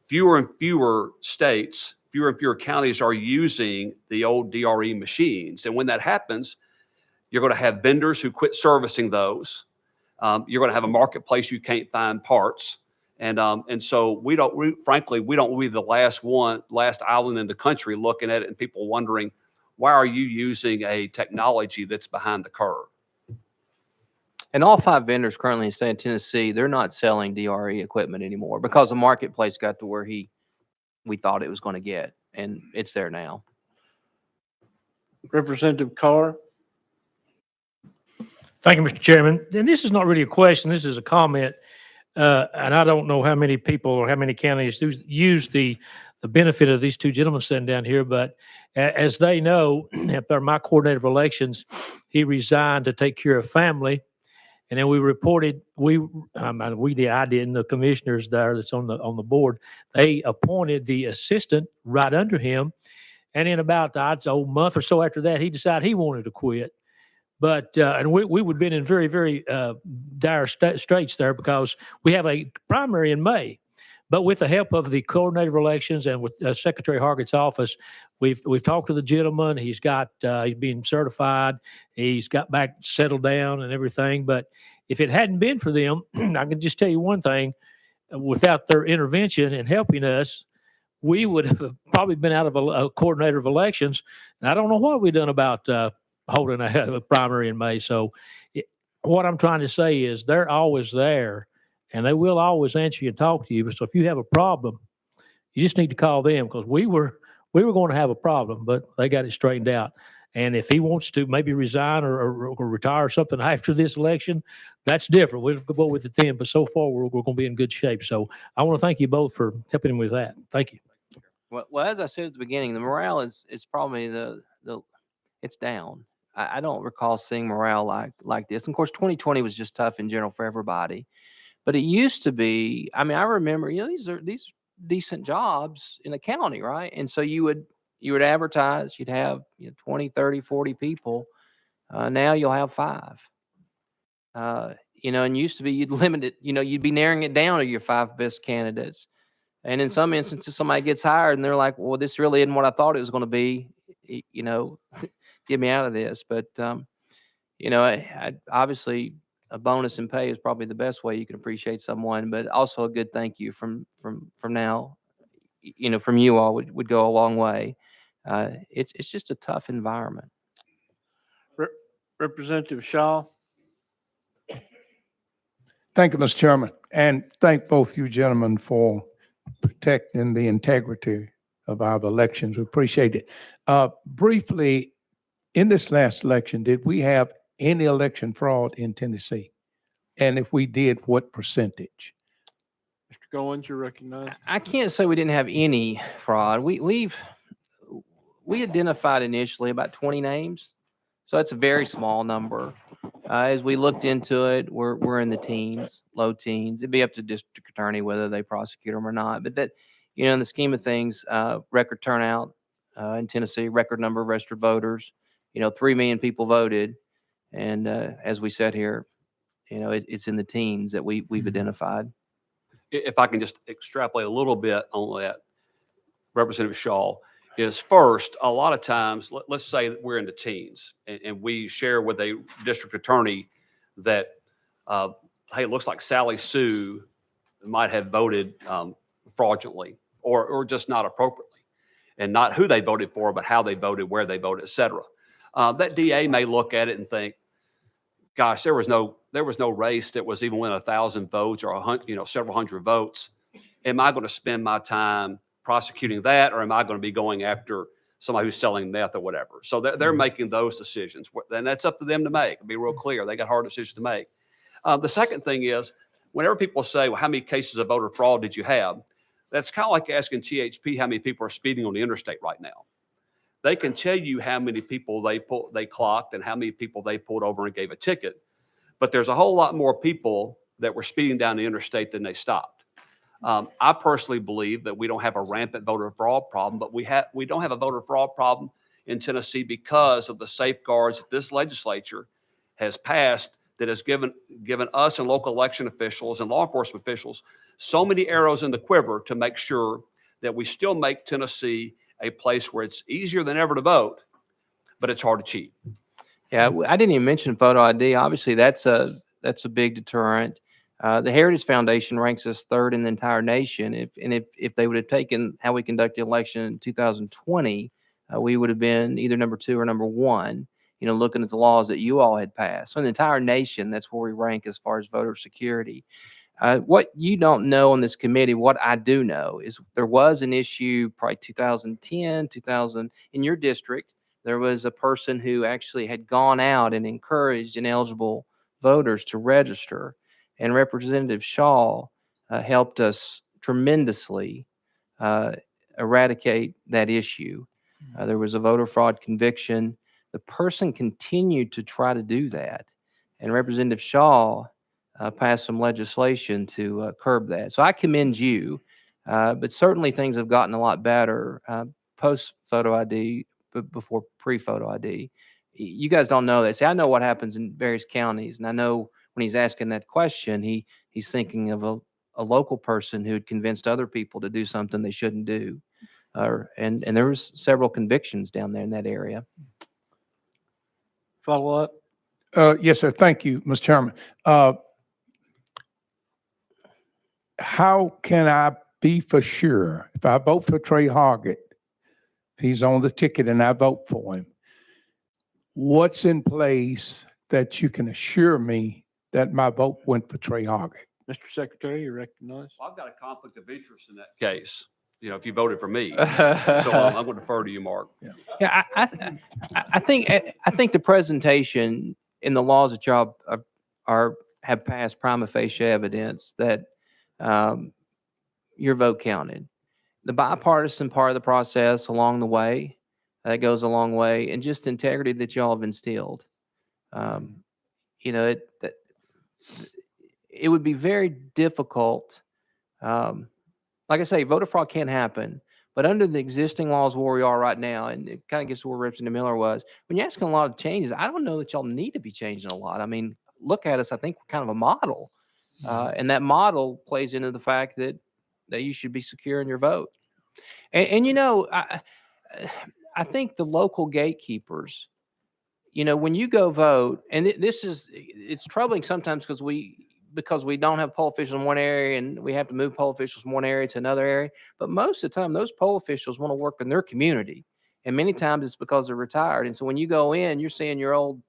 fewer and fewer states, fewer and fewer counties are using the old DRE machines. And when that happens, you're going to have vendors who quit servicing those. You're going to have a marketplace you can't find parts. And so frankly, we don't be the last island in the country looking at it and people wondering, why are you using a technology that's behind the curve? And all 5 vendors currently in the state of Tennessee, they're not selling DRE equipment anymore because the marketplace got to where we thought it was going to get, and it's there now. Representative Carr. Thank you, Mr. Chairman. And this is not really a question. This is a comment. And I don't know how many people or how many counties use the benefit of these 2 gentlemen sitting down here, but as they know, after my coordinator of elections, he resigned to take care of family. And then we reported, I didn't, the commissioners there that's on the board, they appointed the assistant right under him. And in about a month or so after that, he decided he wanted to quit. But and we would have been in very, very dire straits there because we have a primary in May. But with the help of the coordinator of elections and with Secretary Hargett's office, we've talked to the gentleman. He's being certified. He's got back settled down and everything. But if it hadn't been for them, I can just tell you one thing: without their intervention and helping us, we would have probably been out of a coordinator of elections. And I don't know what we've done about holding a primary in May. So what I'm trying to say is they're always there, and they will always answer you and talk to you. So if you have a problem, you just need to call them, because we were going to have a problem, but they got it straightened out. And if he wants to maybe resign or retire or something after this election, that's different. We'll go with it then. But so far, we're going to be in good shape. So I want to thank you both for helping him with that. Thank you. Well, as I said at the beginning, the morale is probably it's down. I don't recall seeing morale like this. And of course, 2020 was just tough in general for everybody. But it used to be, I mean, I remember, these are decent jobs in the county, right? And so you would advertise, you'd have 20, 30, 40 people. Now you'll have 5. And used to be you'd limit it, you'd be narrowing it down to your 5 best candidates. And in some instances, somebody gets hired and they're like, well, this really isn't what I thought it was going to be. Get me out of this. But, I obviously a bonus in pay is probably the best way you can appreciate someone, but also a good thank you from now, from you all would go a long way. It's just a tough environment. Representative Shaw. Thank you, Mr. Chairman, and thank both you gentlemen for protecting the integrity of our elections. We appreciate it. Briefly, in this last election, did we have any election fraud in Tennessee? And if we did, what percentage? Mr. Goins, you're recognized. I can't say we didn't have any fraud. We identified initially about 20 names, so that's a very small number. As we looked into it, we're in the teens, low teens. It'd be up to district attorney whether they prosecute them or not. But that, in the scheme of things, record turnout in Tennessee, record number of registered voters. 3 million people voted, and as we said here, it's in the teens that we've identified. If I can just extrapolate a little bit on that, Representative Shaw, is first, a lot of times, let's say that we're in the teens and we share with a district attorney that, hey, it looks like Sally Sue might have voted fraudulently or just not appropriately, and not who they voted for, but how they voted, where they voted, et cetera. That DA may look at it and think, gosh, there was no race that was even within 1,000 votes or several hundred votes. Am I going to spend my time prosecuting that, or am I going to be going after somebody who's selling meth or whatever? So they're making those decisions, and that's up to them to make. Be real clear, they got hard decisions to make. The second thing is, whenever people say, well, how many cases of voter fraud did you have? That's kind of like asking THP how many people are speeding on the interstate right now. They can tell you how many people they clocked and how many people they pulled over and gave a ticket, but there's a whole lot more people that were speeding down the interstate than they stopped. I personally believe that we don't have a rampant voter fraud problem, but we don't have a voter fraud problem in Tennessee because of the safeguards that this legislature has passed that has given us and local election officials and law enforcement officials so many arrows in the quiver to make sure that we still make Tennessee a place where it's easier than ever to vote, but it's hard to cheat. Yeah, I didn't even mention photo ID. Obviously, that's a big deterrent. The Heritage Foundation ranks us 3rd in the entire nation. If they would have taken how we conducted the election in 2020, we would have been either number 2 or number 1. Looking at the laws that you all had passed. So in the entire nation, that's where we rank as far as voter security. What you don't know on this committee, what I do know is there was an issue probably 2010, 2000 in your district. There was a person who actually had gone out and encouraged ineligible voters to register. And Representative Shaw helped us tremendously eradicate that issue. There was a voter fraud conviction. The person continued to try to do that. And Representative Shaw passed some legislation to curb that. So I commend you, but certainly things have gotten a lot better post-photo ID, but before pre-photo ID. You guys don't know that. See, I know what happens in various counties, and I know when he's asking that question, he's thinking of a a local person who had convinced other people to do something they shouldn't do. And there was several convictions down there in that area. Follow up? Yes, sir. Thank you, Mr. Chairman. How can I be for sure if I vote for Trey Hargett, if he's on the ticket and I vote for him, what's in place that you can assure me that my vote went for Trey Hargett? Mr. Secretary, you recognize? I've got a conflict of interest in that case, if you voted for me. So I'm going to defer to you, Mark. Yeah, I think the presentation in the laws that y'all have passed prima facie evidence that your vote counted. The bipartisan part of the process along the way, that goes a long way, and just integrity that y'all have instilled. It would be very difficult. Like I say, voter fraud can't happen. But under the existing laws where we are right now, and it kind of gets to where Representative Miller was, when you're asking a lot of changes, I don't know that y'all need to be changing a lot. I mean, look at us. I think we're kind of a model. And that model plays into the fact that you should be secure in your vote. And I think the local gatekeepers, when you go vote, and it's troubling sometimes because we don't have poll officials in one area and we have to move poll officials from one area to another area. But most of the time, those poll officials want to work in their community. And many times it's because they're retired. And so when you go in, you're seeing your old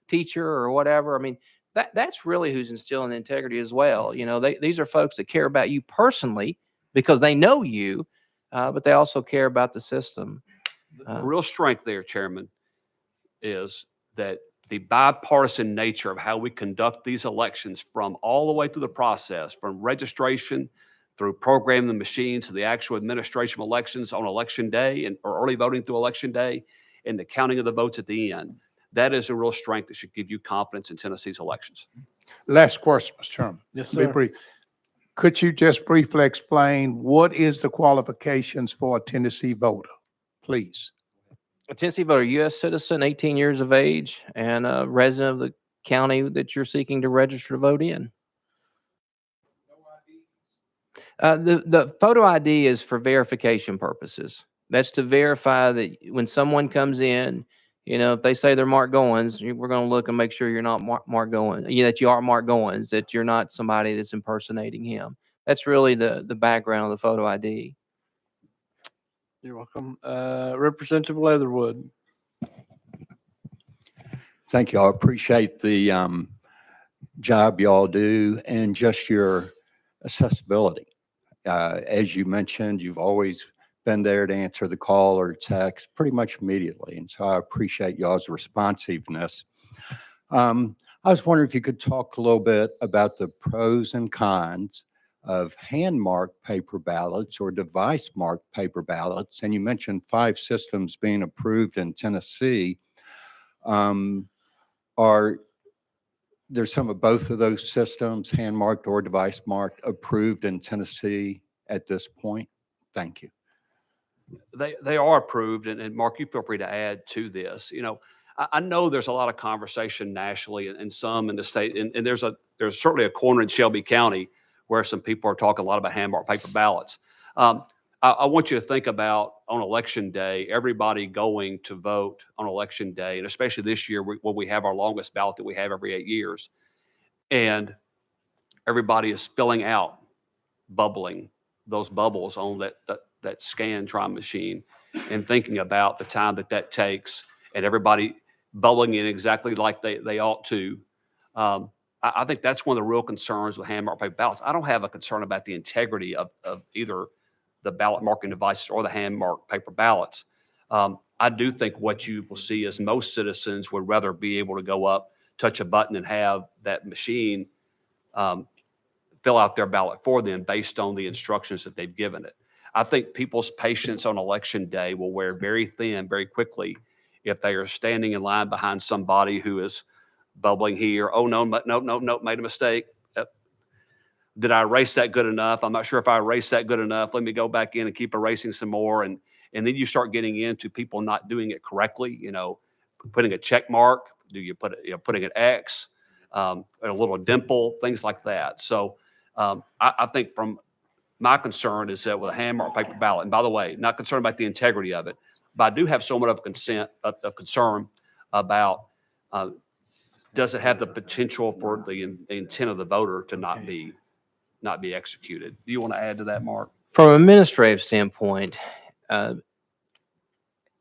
teacher or whatever. I mean, that's really who's instilling the integrity as well. These are folks that care about you personally because they know you, but they also care about the system. The real strength there, Chairman, is that the bipartisan nature of how we conduct these elections from all the way through the process, from registration through programming the machines to the actual administration of elections on election day or early voting through election day and the counting of the votes at the end. That is a real strength that should give you confidence in Tennessee's elections. Last question, Mr. Chairman. Yes, Be sir. brief. Could you just briefly explain what is the qualifications for a Tennessee voter, please? A Tennessee voter, U.S. citizen, 18 years of age, and a resident of the county that you're seeking to register to vote in. The photo ID is for verification purposes. That's to verify that when someone comes in, if they say they're Mark Goins, we're going to look and make sure you're not Mark Goins, that you are Mark Goins, that you're not somebody that's impersonating him. That's really the background of the photo ID. You're welcome. Representative Leatherwood. Thank you. I appreciate the job y'all do and just your accessibility. As you mentioned, you've always been there to answer the call or text pretty much immediately. And so I appreciate y'all's responsiveness. I was wondering if you could talk a little bit about the pros and cons of hand-marked paper ballots or device-marked paper ballots. And you mentioned 5 systems being approved in Tennessee. Are there some of both of those systems, hand-marked or device-marked, approved in Tennessee at this point? Thank you. They are approved, and Mark, you feel free to add to this. I know there's a lot of conversation nationally and some in the state, and there's certainly a corner in Shelby County where some people are talking a lot about hand-marked paper ballots. I want you to think about on election day, everybody going to vote on election day, and especially this year when we have our longest ballot that we have every 8 years, and everybody is filling out, bubbling those bubbles on that Scantron machine, and thinking about the time that takes, and everybody bubbling in exactly like they ought to. I think that's one of the real concerns with hand-marked paper ballots. I don't have a concern about the integrity of either the ballot marking devices or the hand-marked paper ballots. I do think what you will see is most citizens would rather be able to go up, touch a button, and have that machine fill out their ballot for them based on the instructions that they've given it. I think people's patience on election day will wear very thin very quickly if they are standing in line behind somebody who is bubbling here. Oh, no, made a mistake. Did I erase that good enough? I'm not sure if I erased that good enough. Let me go back in and keep erasing some more. And then you start getting into people not doing it correctly, putting a check mark. Do you putting an X, a little dimple, things like that. So I think from my concern is that with a hand marked paper ballot, and by the way, not concerned about the integrity of it, but I do have somewhat of of concern about does it have the potential for the intent of the voter to not be executed? Do you want to add to that, Mark? From an administrative standpoint, uh,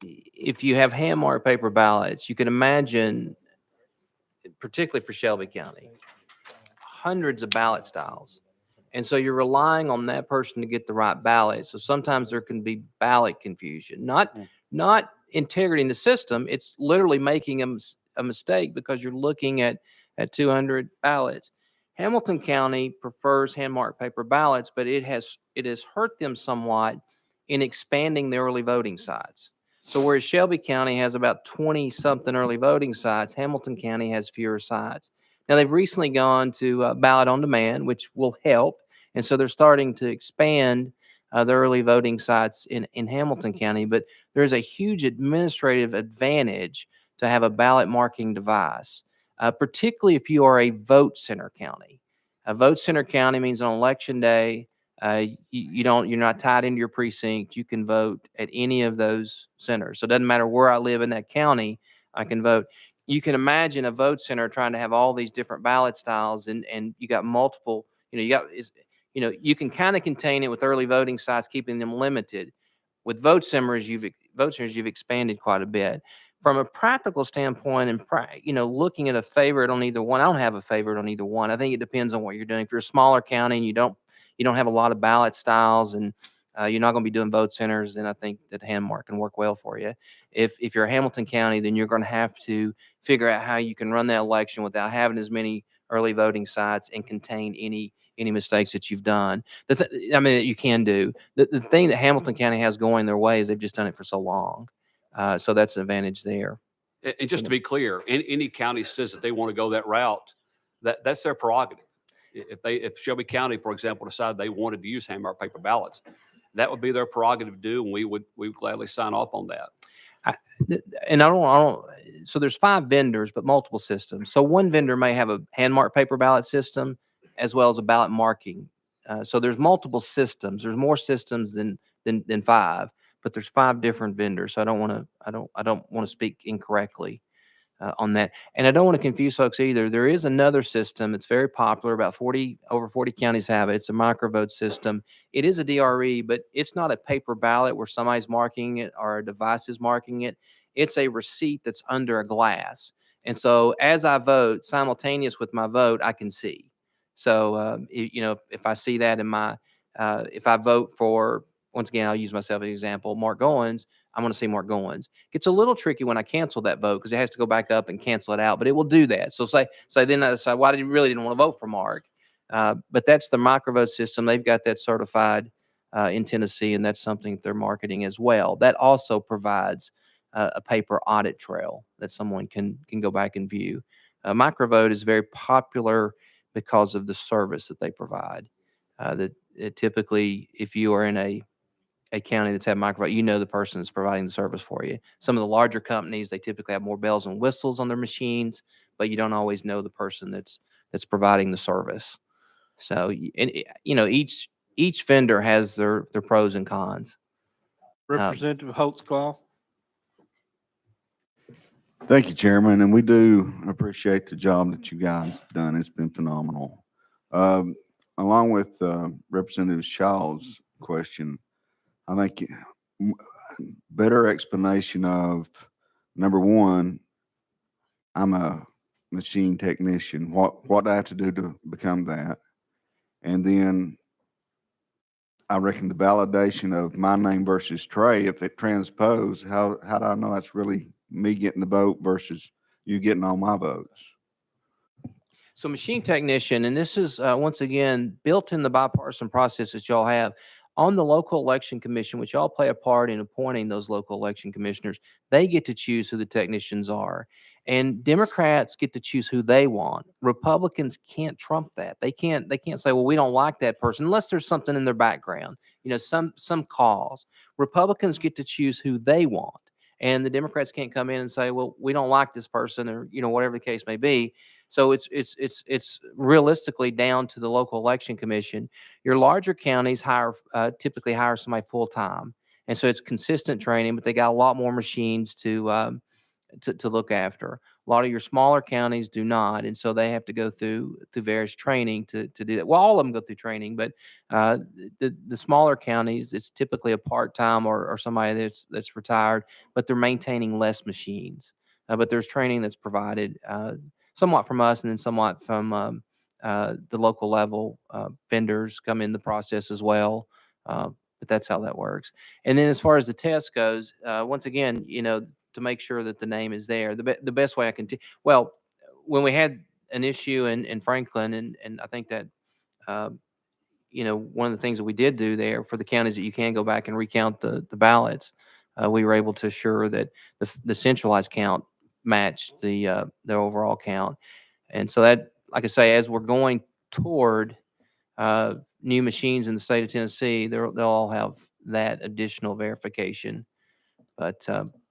if you have hand-marked paper ballots, you can imagine, particularly for Shelby County, hundreds of ballot styles. And so you're relying on that person to get the right ballot. So sometimes there can be ballot confusion, not integrity in the system. It's literally making a mistake because you're looking at 200 ballots. Hamilton County prefers hand-marked paper ballots, but it has hurt them somewhat in expanding the early voting sites. So whereas Shelby County has about 20-something early voting sites, Hamilton County has fewer sites. Now, they've recently gone to ballot on demand, which will help. And so they're starting to expand the early voting sites in Hamilton County. But there's a huge administrative advantage to have a ballot marking device, particularly if you are a vote center county. A vote center county means on election day, you're not tied into your precinct. You can vote at any of those centers. So it doesn't matter where I live in that county, I can vote. You can imagine a vote center trying to have all these different ballot styles, and you got multiple. You can kind of contain it with early voting sites, keeping them limited. With vote centers, you've expanded quite a bit. From a practical standpoint, and looking at a favorite on either one, I don't have a favorite on either one. I think it depends on what you're doing. If you're a smaller county and you don't have a lot of ballot styles, and you're not going to be doing vote centers, then I think that hand mark can work well for you. If you're a Hamilton County, then you're going to have to figure out how you can run that election without having as many early voting sites and contain any mistakes that you've done. That you can do. The thing that Hamilton County has going their way is they've just done it for so long. So that's an advantage there. And just to be clear, any county says that they want to go that route, that's their prerogative. If Shelby County, for example, decided they wanted to use hand-marked paper ballots, that would be their prerogative to do, and we would gladly sign off on that. So there's 5 vendors, but multiple systems. So one vendor may have a hand-marked paper ballot system as well as a ballot marking. So there's multiple systems. There's more systems than 5, but there's 5 different vendors. So I don't want to speak incorrectly on that. And I don't want to confuse folks either. There is another system. It's very popular. Over 40 counties have it. It's a microvote system. It is a DRE, but it's not a paper ballot where somebody's marking it or a device is marking it. It's a receipt that's under a glass. And so as I vote, simultaneous with my vote, I can see. So, if I see that in my, if I vote for, once again, I'll use myself as an example, Mark Goins, I'm going to see Mark Goins. Gets a little tricky when I cancel that vote because it has to go back up and cancel it out, but it will do that. So then I decide, well, I really didn't want to vote for Mark. But that's the microvote system. They've got that certified in Tennessee, and that's something that they're marketing as well. That also provides a paper audit trail that someone can go back and view. Microvote is very popular because of the service that they provide. Typically, if you are in a county that's had microvote, the person that's providing the service for you. Some of the larger companies, they typically have more bells and whistles on their machines, but you don't always know the person that's providing the service. So, each vendor has their pros and cons. Representative Holtzclaw. Thank you, Chairman, and we do appreciate the job that you guys have done. It's been phenomenal. Along with Representative Shaw's question, I think better explanation of, number one, I'm a machine technician. What do I have to do to become that? And then I reckon the validation of my name versus Trey, if it transposed, how do I know that's really me getting the vote versus you getting all my votes? So machine technician, and this is once again built in the bipartisan process that y'all have on the local election commission, which y'all play a part in appointing those local election commissioners. They get to choose who the technicians are, and Democrats get to choose who they want. Republicans can't trump that. They can't say, well, we don't like that person unless there's something in their background, some cause. Republicans get to choose who they want. And the Democrats can't come in and say, well, we don't like this person, or, whatever the case may be. So it's realistically down to the local election commission. Your larger counties typically hire somebody full time, and so it's consistent training, but they got a lot more machines to look after. A lot of your smaller counties do not, and so they have to go through various training to do that. Well, all of them go through training, but the smaller counties, it's typically a part-time or somebody that's retired, but they're maintaining less machines. But there's training that's provided somewhat from us, and then somewhat from the local level. Vendors come in the process as well. But that's how that works. And then as far as the test goes, once again, to make sure that the name is there. The best way I can well, when we had an issue in Franklin, and I think that one of the things that we did do there for the counties that you can go back and recount the ballots, we were able to assure that the centralized count matched the overall count. And so that, like I say, as we're going toward new machines in the state of Tennessee, they'll all have that additional verification. But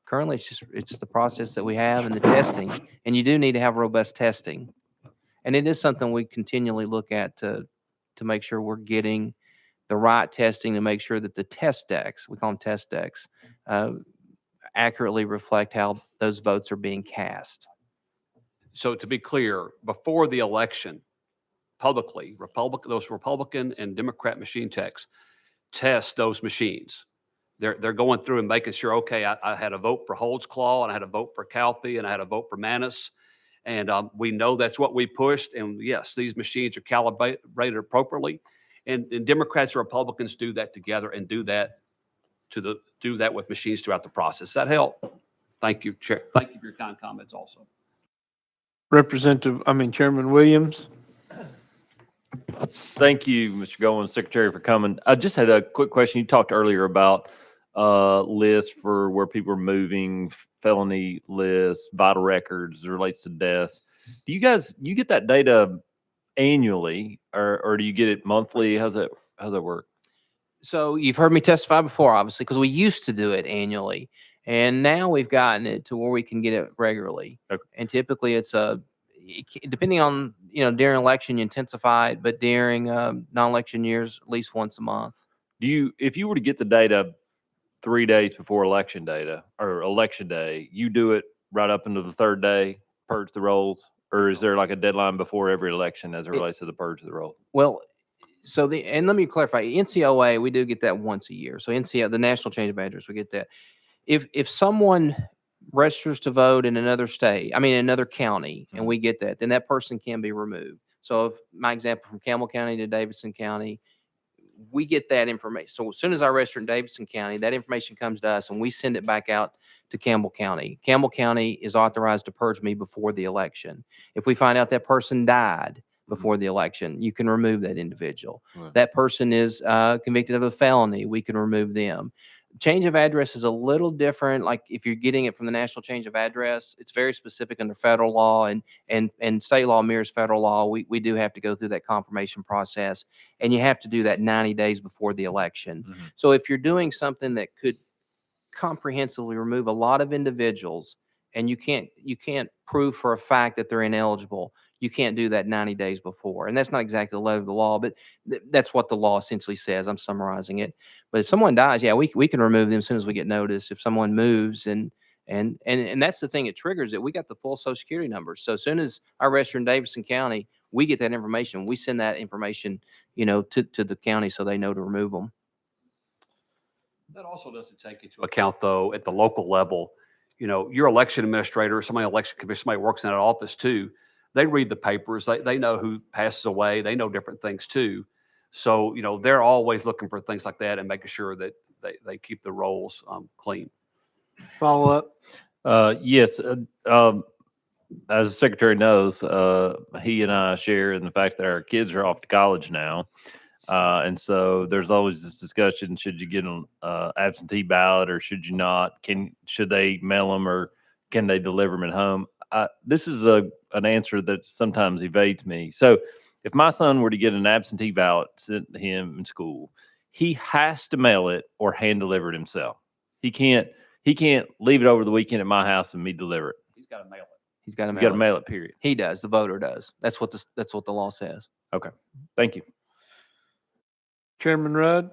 currently, it's the process that we have and the testing, and you do need to have robust testing, and it is something we continually look at to make sure we're getting the right testing, to make sure that the test decks, we call them test decks, accurately reflect how those votes are being cast. So to be clear, before the election, publicly, those Republican and Democrat machine techs test those machines. They're going through and making sure, okay, I had a vote for Holtzclaw, and I had a vote for Calfee, and I had a vote for Manis, and we know that's what we pushed. And yes, these machines are calibrated appropriately, and Democrats and Republicans do that together, and do that with machines throughout the process. Does that help? Thank you, Chair. Thank you for your kind comments also. Chairman Williams. Thank you, Mr. Goins, Secretary, for coming. I just had a quick question. You talked earlier about lists for where people are moving, felony lists, vital records as it relates to deaths. Do you get that data annually, or do you get it monthly? How's that work? So you've heard me testify before, obviously, because we used to do it annually, and now we've gotten it to where we can get it regularly. Okay. And typically it's depending on, during election, you intensify it, but during non-election years, at least once a month. If you were to get the data 3 days before election data or election day, you do it right up into the third day, purge the rolls, or is there like a deadline before every election as it relates to the purge of the rolls? Well, and let me clarify, NCOA, we do get that once a year. So the National Change of Address, we get that. If someone registers to vote in another another county, and we get that, then that person can be removed. So if my example from Campbell County to Davidson County, we get that information. So as soon as I register in Davidson County, that information comes to us, and we send it back out to Campbell County. Campbell County is authorized to purge me before the election. If we find out that person died before the election, you can remove that individual. Right. That person is convicted of a felony, we can remove them. Change of address is a little different. Like if you're getting it from the National Change of Address, it's very specific under federal law, and state law mirrors federal law. We do have to go through that confirmation process, and you have to do that 90 days before the election. Mm-hmm. So if you're doing something that could comprehensively remove a lot of individuals, and you can't prove for a fact that they're ineligible, you can't do that 90 days before. And that's not exactly the letter of the law, but that's what the law essentially says. I'm summarizing it. But if someone dies, yeah, we can remove them as soon as we get notice. If someone moves, and that's the thing, it triggers it. We got the full Social Security numbers. So as soon as I register in Davidson County, we get that information. We send that information, to the county so they know to remove them. That also doesn't take into account, though, at the local level, your election administrator, somebody election commission, somebody works in that office too. They read the papers. They know who passes away. They know different things too. So, they're always looking for things like that and making sure that they keep the rolls clean. Follow up. Yes. As the Secretary knows, he and I share in the fact that our kids are off to college now. And so there's always this discussion, should you get an absentee ballot or should you not? Should they mail them or can they deliver them at home? This is an answer that sometimes evades me. So if my son were to get an absentee ballot sent to him in school, he has to mail it or hand deliver it himself. He can't He can't leave it over the weekend at my house and me deliver it. He's got to mail it. He's got to He's got to mail it. mail it, period. He does. The voter does. That's what the law says. Okay. Thank you. Chairman Rudd?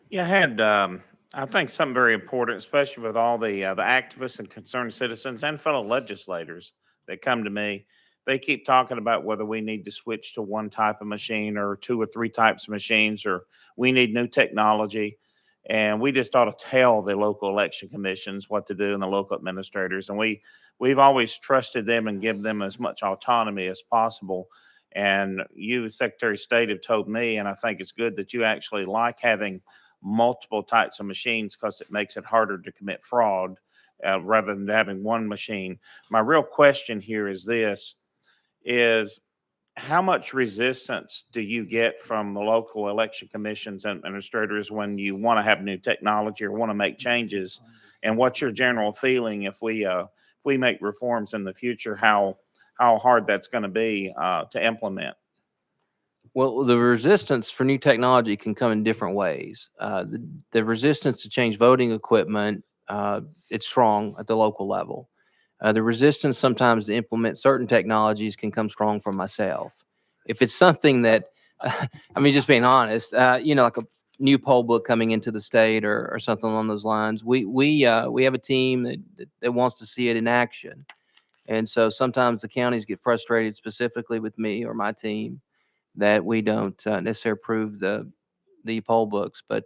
Yeah, I had, I think something very important, especially with all the activists and concerned citizens and fellow legislators that come to me. They keep talking about whether we need to switch to one type of machine or 2 or 3 types of machines, or we need new technology. And we just ought to tell the local election commissions what to do and the local administrators. And we've always trusted them and given them as much autonomy as possible. And you, Secretary of State, have told me, and I think it's good that you actually like having multiple types of machines because it makes it harder to commit fraud rather than having one machine. My real question here is this, is how much resistance do you get from the local election commissions and administrators when you want to have new technology or want to make changes? And what's your general feeling if we make reforms in the future, how hard that's going to be to implement? Well, the resistance for new technology can come in different ways. The resistance to change voting equipment, it's strong at the local level. The resistance sometimes to implement certain technologies can come strong from myself. If it's something that, I mean, just being honest, like a new poll book coming into the state or something along those lines, we have a team that wants to see it in action. And so sometimes the counties get frustrated specifically with me or my team that we don't necessarily approve the poll books, but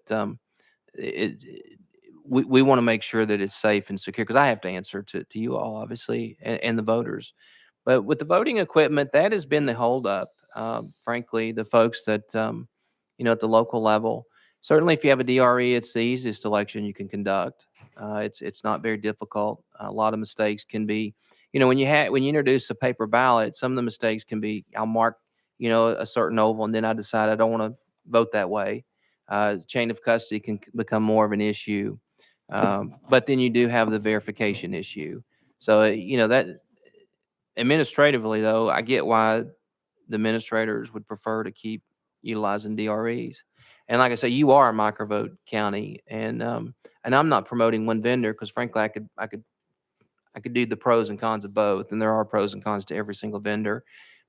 we want to make sure that it's safe and secure, because I have to answer to you all, obviously, and the voters. But with the voting equipment, that has been the holdup. Frankly, the folks that at the local level, certainly if you have a DRE, it's the easiest election you can conduct. It's not very difficult. A lot of mistakes can be, when you introduce a paper ballot, some of the mistakes can be, I'll mark a certain oval, and then I decide I don't want to vote that way. Chain of custody can become more of an issue. But then you do have the verification issue. So, that administratively, though, I get why the administrators would prefer to keep utilizing DREs. And like I say, you are a microvote county, and I'm not promoting one vendor, because frankly, I could do the pros and cons of both, and there are pros and cons to every single vendor.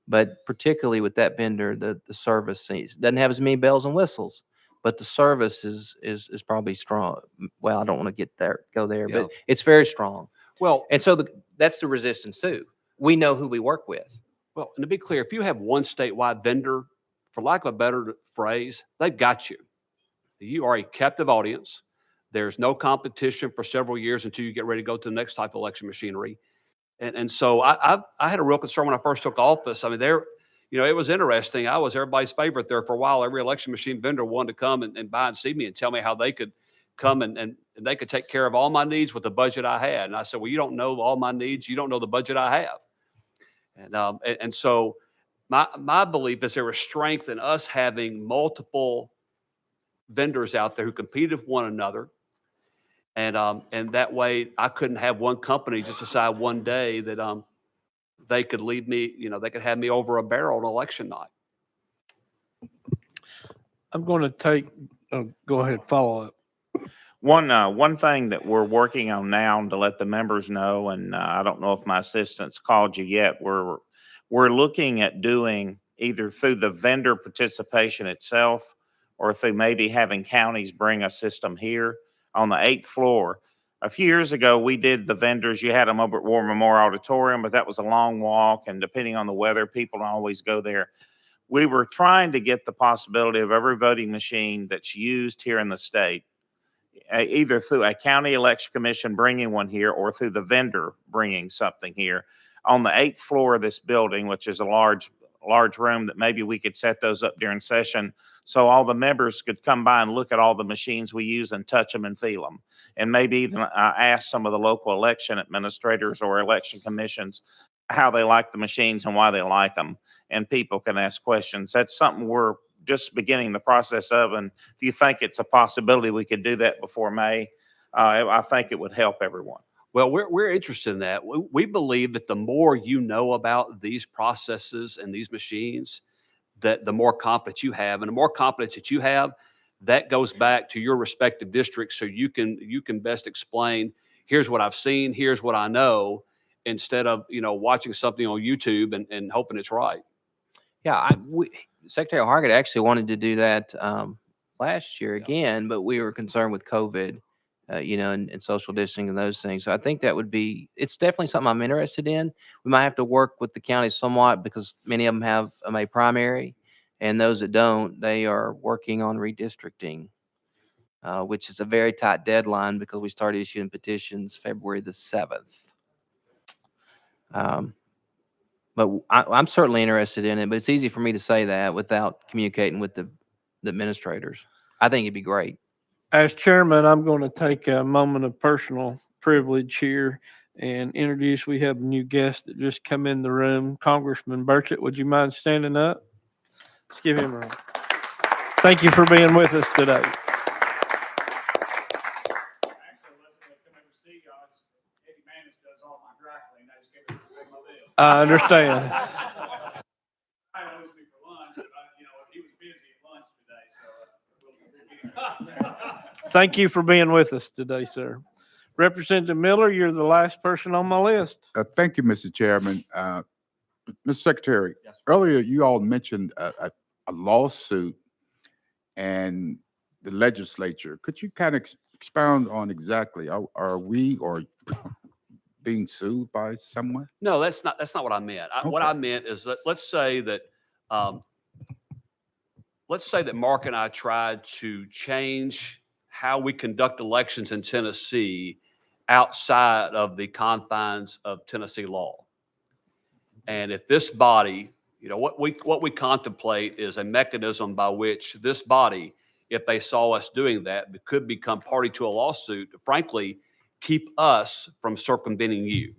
But particularly with that vendor, the service doesn't have as many bells and whistles, but the service is probably strong. Well, I don't want to go there, Yeah. but it's very strong. Well, And so that's the resistance too. We know who we work with. Well, and to be clear, if you have one statewide vendor, for lack of a better phrase, they've got you. You are a captive audience. There's no competition for several years until you get ready to go to the next type of election machinery. And so I had a real concern when I first took office. I mean, it was interesting. I was everybody's favorite there for a while. Every election machine vendor wanted to come and buy and see me and tell me how they could come and they could take care of all my needs with the budget I had. And I said, well, you don't know all my needs. You don't know the budget I have. And so my belief is there was strength in us having multiple vendors out there who competed with one another. And that way I couldn't have one company just decide one day that they could leave me, they could have me over a barrel on election night. I'm going to go ahead, follow up. One thing that we're working on now to let the members know, and I don't know if my assistant's called you yet, we're looking at doing either through the vendor participation itself or through maybe having counties bring a system here on the 8th floor. A few years ago, we did the vendors. You had them over at War Memorial Auditorium, but that was a long walk, and depending on the weather, people don't always go there. We were trying to get the possibility of every voting machine that's used here in the state, either through a county election commission bringing one here or through the vendor bringing something here on the 8th floor of this building, which is a large room, that maybe we could set those up during session so all the members could come by and look at all the machines we use and touch them and feel them. And maybe even ask some of the local election administrators or election commissions how they like the machines and why they like them. And people can ask questions. That's something we're just beginning the process of. And if you think it's a possibility we could do that before May, I think it would help everyone. Well, we're interested in that. We believe that the more you know about these processes and these machines, that the more confidence you have. And the more confidence that you have, that goes back to your respective districts so you can best explain, here's what I've seen, here's what I know, instead of, watching something on YouTube and hoping it's right. Yeah, Secretary Hargett actually wanted to do that last year again, but we were concerned with COVID, and social distancing and those things. So I think it's definitely something I'm interested in. We might have to work with the county somewhat because many of them have a primary, and those that don't, they are working on redistricting, which is a very tight deadline because we started issuing petitions February the 7th. But I'm certainly interested in it, but it's easy for me to say that without communicating with the administrators. I think it'd be great. As chairman, I'm going to take a moment of personal privilege here and introduce, we have a new guest that just come in the room. Congressman Burchett, would you mind standing up? Let's give him a round. Thank you for being with us today. I understand. Thank you for being with us today, sir. Representative Miller, you're the last person on my list. Thank you, Mr. Chairman. Mr. Secretary, earlier you all mentioned a lawsuit and the legislature. Could you kind of expound on exactly, are we or being sued by someone? No, that's not what I meant. What Okay. I meant is that let's say that Mark and I tried to change how we conduct elections in Tennessee outside of the confines of Tennessee law. And if this body, what we contemplate is a mechanism by which this body, if they saw us doing that, could become party to a lawsuit to frankly keep us from circumventing you.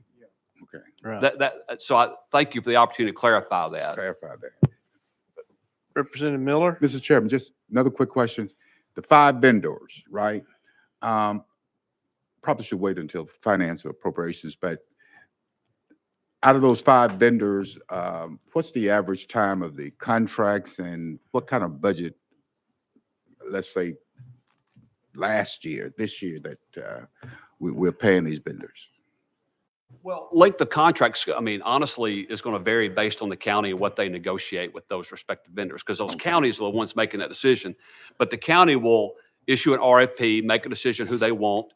Okay. Right. So I thank you for the opportunity to clarify that. Clarify that. Representative Miller? Mr. Chairman, just another quick question. The 5 vendors, right? Probably should wait until finance or appropriations, but out of those 5 vendors, what's the average time of the contracts and what kind of budget, let's say this year that we're paying these vendors? Well, length of contracts, honestly, is going to vary based on the county and what they negotiate with those respective vendors, because those counties are the ones making that decision. But the county will issue an RFP, make a decision who they want.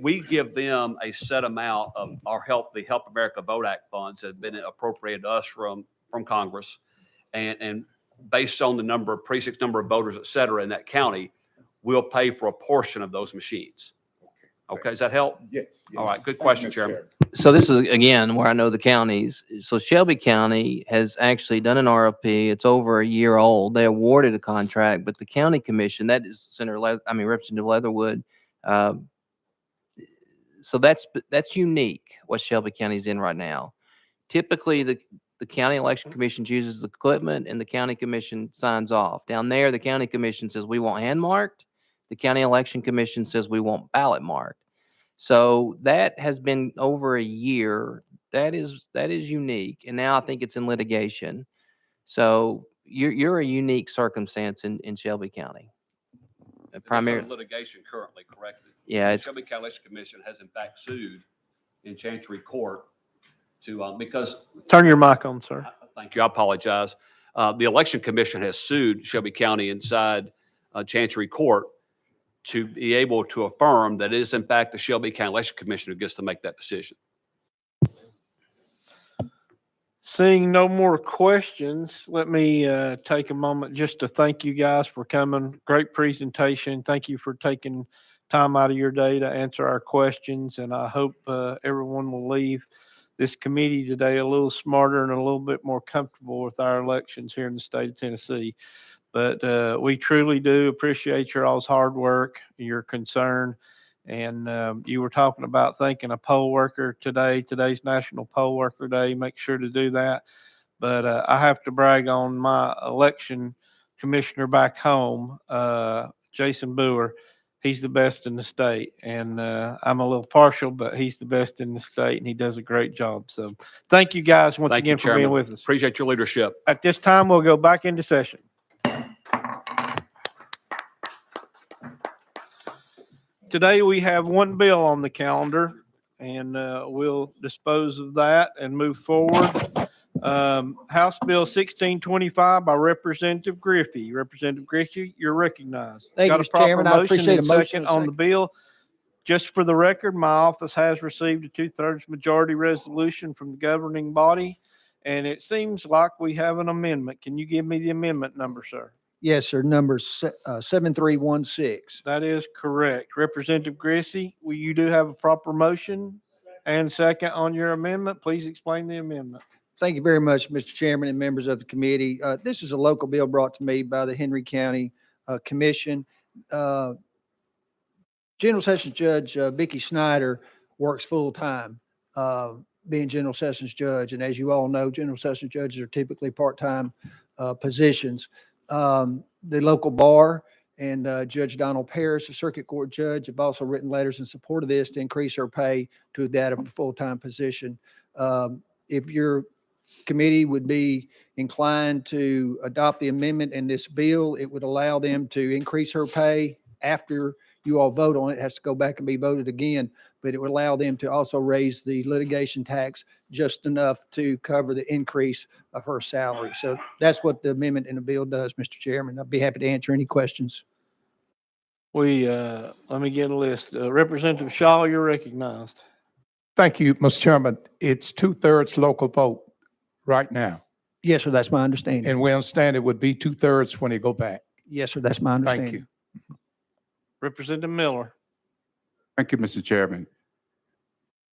We give them a set amount of the Help America Vote Act funds that have been appropriated to us from Congress. And based on the number of precincts, number of voters, et cetera, in that county, we'll pay for a portion of those machines. Okay, does that help? Yes. All right, good question, Chairman. So this is, again, where I know the counties. So Shelby County has actually done an RFP. It's over a year old. They awarded a contract, but the county commission, that is Representative Leatherwood. So that's unique, what Shelby County's in right now. Typically, the county election commission chooses the equipment and the county commission signs off. Down there, the county commission says we want hand marked. The county election commission says we want ballot marked. So that has been over a year. That is unique. And now I think it's in litigation. So you're a unique circumstance in Shelby County. Primarily litigation currently, correct? Yeah, the Shelby County Election Commission has in fact sued in Chancery Court because. Turn your mic on, sir. Thank you. I apologize. The Election Commission has sued Shelby County inside Chancery Court to be able to affirm that it is in fact the Shelby County Election Commission who gets to make that decision. Seeing no more questions, let me take a moment just to thank you guys for coming. Great presentation. Thank you for taking time out of your day to answer our questions. And I hope everyone will leave this committee today a little smarter and a little bit more comfortable with our elections here in the state of Tennessee. But we truly do appreciate your all's hard work, your concern. And you were talking about thanking a poll worker today. Today's National Poll Worker Day. Make sure to do that. But I have to brag on my election commissioner back home, Jason Boer. He's the best in the state. And I'm a little partial, but he's the best in the state, and he does a great job. So thank you guys once again for being with us. Appreciate your leadership. At this time, we'll go back into session. Today we have one bill on the calendar, and we'll dispose of that and move forward. House Bill 1625 by Representative Griffey. Representative Griffey, you're recognized. Thank you, Got a Mr. Chairman. proper I appreciate a and motion second and on the bill. Just for the record, my office has received a 2/3 majority resolution from the governing body, and it seems like we have an amendment. Can you give me the amendment number, sir? Yes, sir. Number 7316. That is correct. Representative Griffey, you do have a proper motion and second on your amendment. Please explain the amendment. Thank you very much, Mr. Chairman and members of the committee. This is a local bill brought to me by the Henry County Commission. General Sessions Judge Vicki Snyder works full-time, being General Sessions Judge. And as you all know, General Sessions judges are typically part-time positions. The local bar and Judge Donald Parrish, the Circuit Court Judge, have also written letters in support of this to increase her pay to that of a full-time position. If your committee would be inclined to adopt the amendment in this bill, it would allow them to increase her pay after you all vote on it. It has to go back and be voted again, but it would allow them to also raise the litigation tax just enough to cover the increase of her salary. So that's what the amendment in the bill does, Mr. Chairman. I'd be happy to answer any questions. Let me get a list. Representative Shaw, you're recognized. Thank you, Mr. Chairman. It's 2/3 local vote right now. Yes, sir, that's my understanding. And we understand it would be 2/3 when they go back. Yes, sir, that's my Thank understanding. you. Representative Miller. Thank you, Mr. Chairman.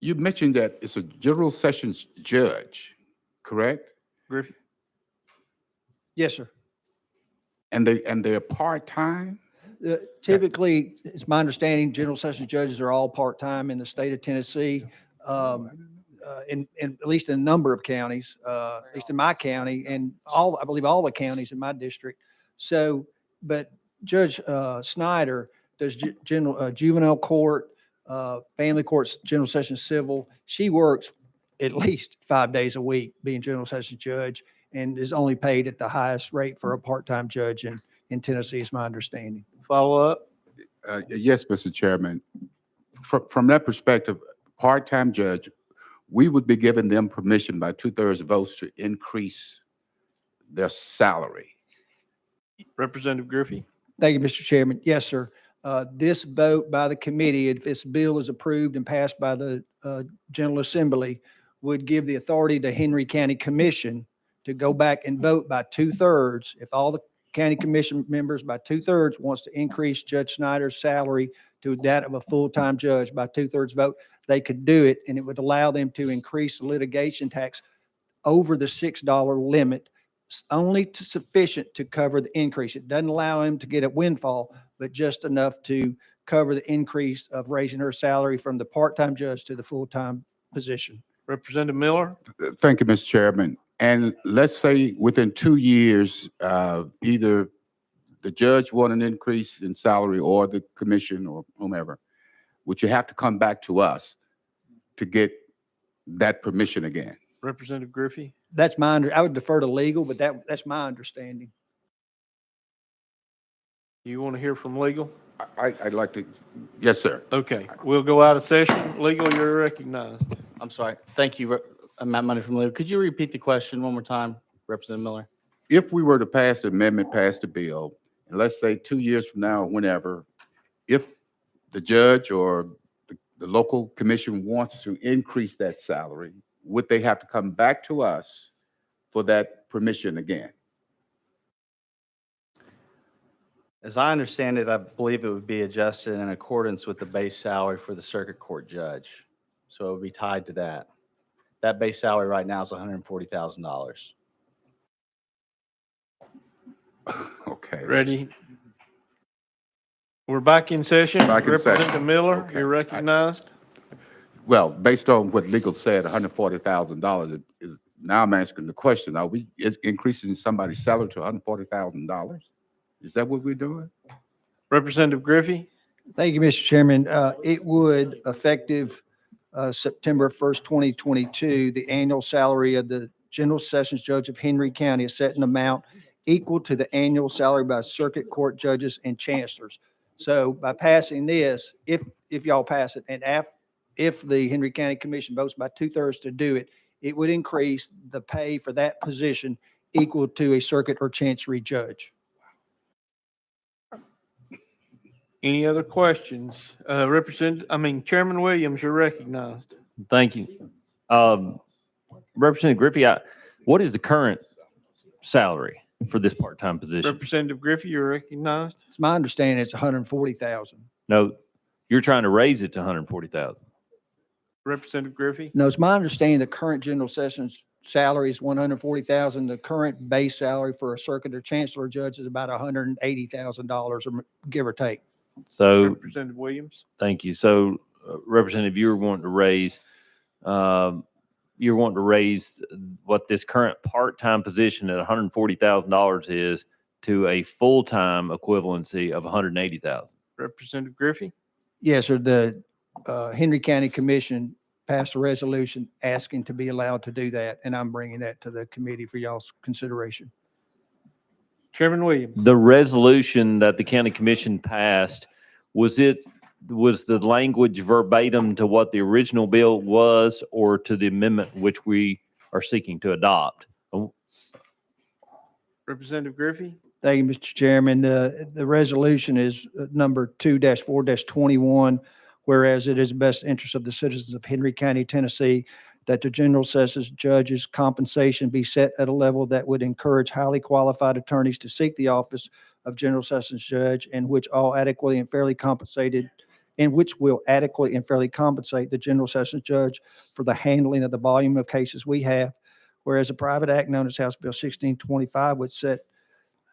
You mentioned that it's a General Sessions judge, correct? Griffey. Yes, sir. And they're part-time? Typically, it's my understanding, General Sessions judges are all part-time in the state of Tennessee. In at least in a number of counties, at least in my county and I believe all the counties in my district. So, but Judge Snyder does juvenile court, family courts, General Sessions civil. She works at least 5 days a week being General Sessions judge and is only paid at the highest rate for a part-time judge in Tennessee, is my understanding. Follow up. Yes, Mr. Chairman. From that perspective, part-time judge, we would be giving them permission by 2/3 votes to increase their salary. Representative Griffey. Thank you, Mr. Chairman. Yes, sir. This vote by the committee, if this bill is approved and passed by the General Assembly, would give the authority to Henry County Commission to go back and vote by 2/3. If all the county commission members by 2/3 wants to increase Judge Snyder's salary to that of a full-time judge by 2/3 vote, they could do it, and it would allow them to increase the litigation tax over the $6 limit, only sufficient to cover the increase. It doesn't allow him to get a windfall, but just enough to cover the increase of raising her salary from the part-time judge to the full-time position. Representative Miller. Thank you, Mr. Chairman. And let's say within 2 years, either the judge want an increase in salary or the commission or whomever, would you have to come back to us to get that permission again? Representative Griffey. That's I would defer to legal, but that's my understanding. You want to hear from legal? I'd like to, yes, sir. Okay, we'll go out of session. Legal, you're recognized. I'm sorry. Thank you, Matt Money from Legal. Could you repeat the question one more time, Representative Miller? If we were to pass the amendment, pass the bill, and let's say 2 years from now, whenever, if the judge or the local commission wants to increase that salary, would they have to come back to us for that permission again? As I understand it, I believe it would be adjusted in accordance with the base salary for the circuit court judge. So it would be tied to that. That base salary right now is $140,000. Okay. Ready? We're back in session. Back in session. Representative Miller, Okay. you're recognized. Well, based on what legal said, $140,000 is, now I'm asking the question, are we increasing somebody's salary to $140,000? Is that what we're doing? Representative Griffey. Thank you, Mr. Chairman. It would, effective September 1st, 2022, the annual salary of the General Sessions Judge of Henry County is set an amount equal to the annual salary by circuit court judges and chancellors. So by passing this, if y'all pass it, and if the Henry County Commission votes by 2/3 to do it, it would increase the pay for that position equal to a circuit or chancery judge. Any other questions? Chairman Williams, you're recognized. Thank you. Representative Griffey, what is the current salary for this part-time position? Representative Griffey, you're recognized. It's my understanding it's 140,000. No, you're trying to raise it to 140,000. Representative Griffey. No, it's my understanding the current general sessions salary is 140,000. The current base salary for a circuit or chancellor judge is about $180,000, or give or take. So, Representative Williams. thank you. So, Representative, you're wanting to raise what this current part-time position at $140,000 is to a full-time equivalency of $180,000. Representative Griffey. Yes, sir. The Henry County Commission passed a resolution asking to be allowed to do that, and I'm bringing that to the committee for y'all's consideration. Chairman Williams. The resolution that the county commission passed, was the language verbatim to what the original bill was, or to the amendment which we are seeking to adopt? Representative Griffey. Thank you, Mr. Chairman. The resolution is number 2-4-21, whereas it is the best interest of the citizens of Henry County, Tennessee, that the general sessions judge's compensation be set at a level that would encourage highly qualified attorneys to seek the office of general sessions judge, and which will adequately and fairly compensate the general sessions judge for the handling of the volume of cases we have. Whereas a private act known as House Bill 1625 would set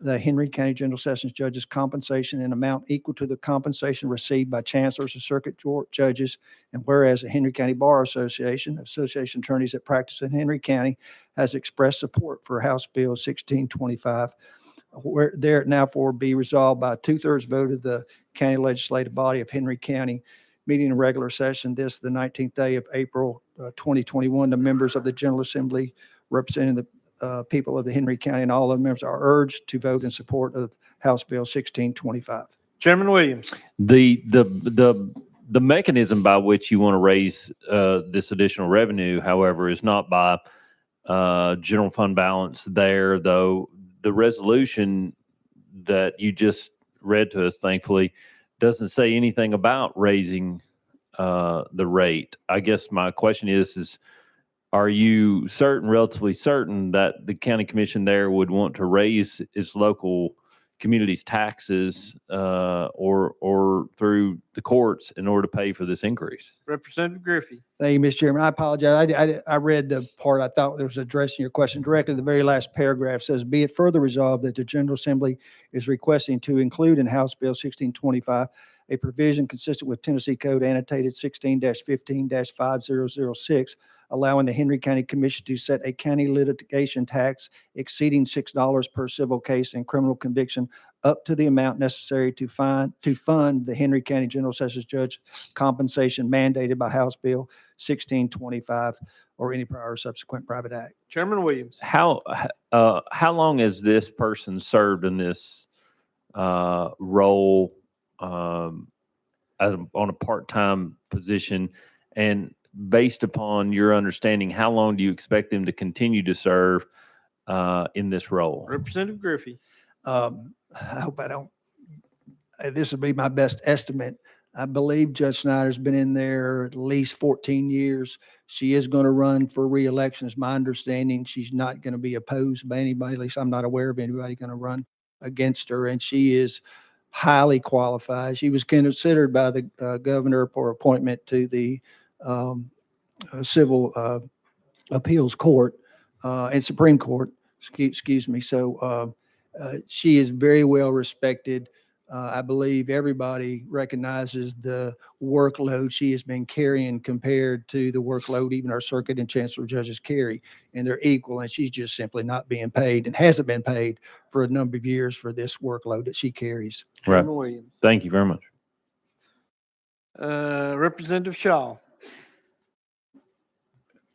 the Henry County General Sessions judge's compensation in amount equal to the compensation received by chancellors and circuit judges. And whereas the Henry County Bar Association attorneys that practice in Henry County, has expressed support for House Bill 1625, where there now for be resolved by a 2/3 vote of the county legislative body of Henry County, meeting in regular session this, the 19th day of April 2021, the members of the General Assembly representing the people of the Henry County and all of the members are urged to vote in support of House Bill 1625. Chairman Williams. The mechanism by which you want to raise this additional revenue, however, is not by general fund balance there, though. The resolution that you just read to us, thankfully, doesn't say anything about raising the rate. I guess my question is are you relatively certain that the county commission there would want to raise its local community's taxes or through the courts in order to pay for this increase? Representative Griffey. Thank you, Mr. Chairman. I apologize. I read the part I thought was addressing your question directly. The very last paragraph says, be it further resolved that the General Assembly is requesting to include in House Bill 1625 a provision consistent with Tennessee Code annotated 16-15-5006, allowing the Henry County Commission to set a county litigation tax exceeding $6 per civil case and criminal conviction up to the amount necessary to fund the Henry County General Sessions Judge compensation mandated by House Bill 1625 or any prior or subsequent private act. Chairman Williams. How long has this person served in this role on a part-time position? And based upon your understanding, how long do you expect them to continue to serve in this role? Representative Griffey. I hope I don't, this would be my best estimate. I believe Judge Snyder's been in there at least 14 years. She is going to run for reelection. It's my understanding she's not going to be opposed by anybody. At least I'm not aware of anybody going to run against her. And she is highly qualified. She was considered by the governor for appointment to the Civil Appeals Court and Supreme Court. Excuse me. So she is very well respected. I believe everybody recognizes the workload she has been carrying compared to the workload even our circuit and chancellor judges carry, and they're equal, and she's just simply not being paid and hasn't been paid for a number of years for this workload that she carries. Right. Chairman Williams. Thank you very much. Representative Shaw.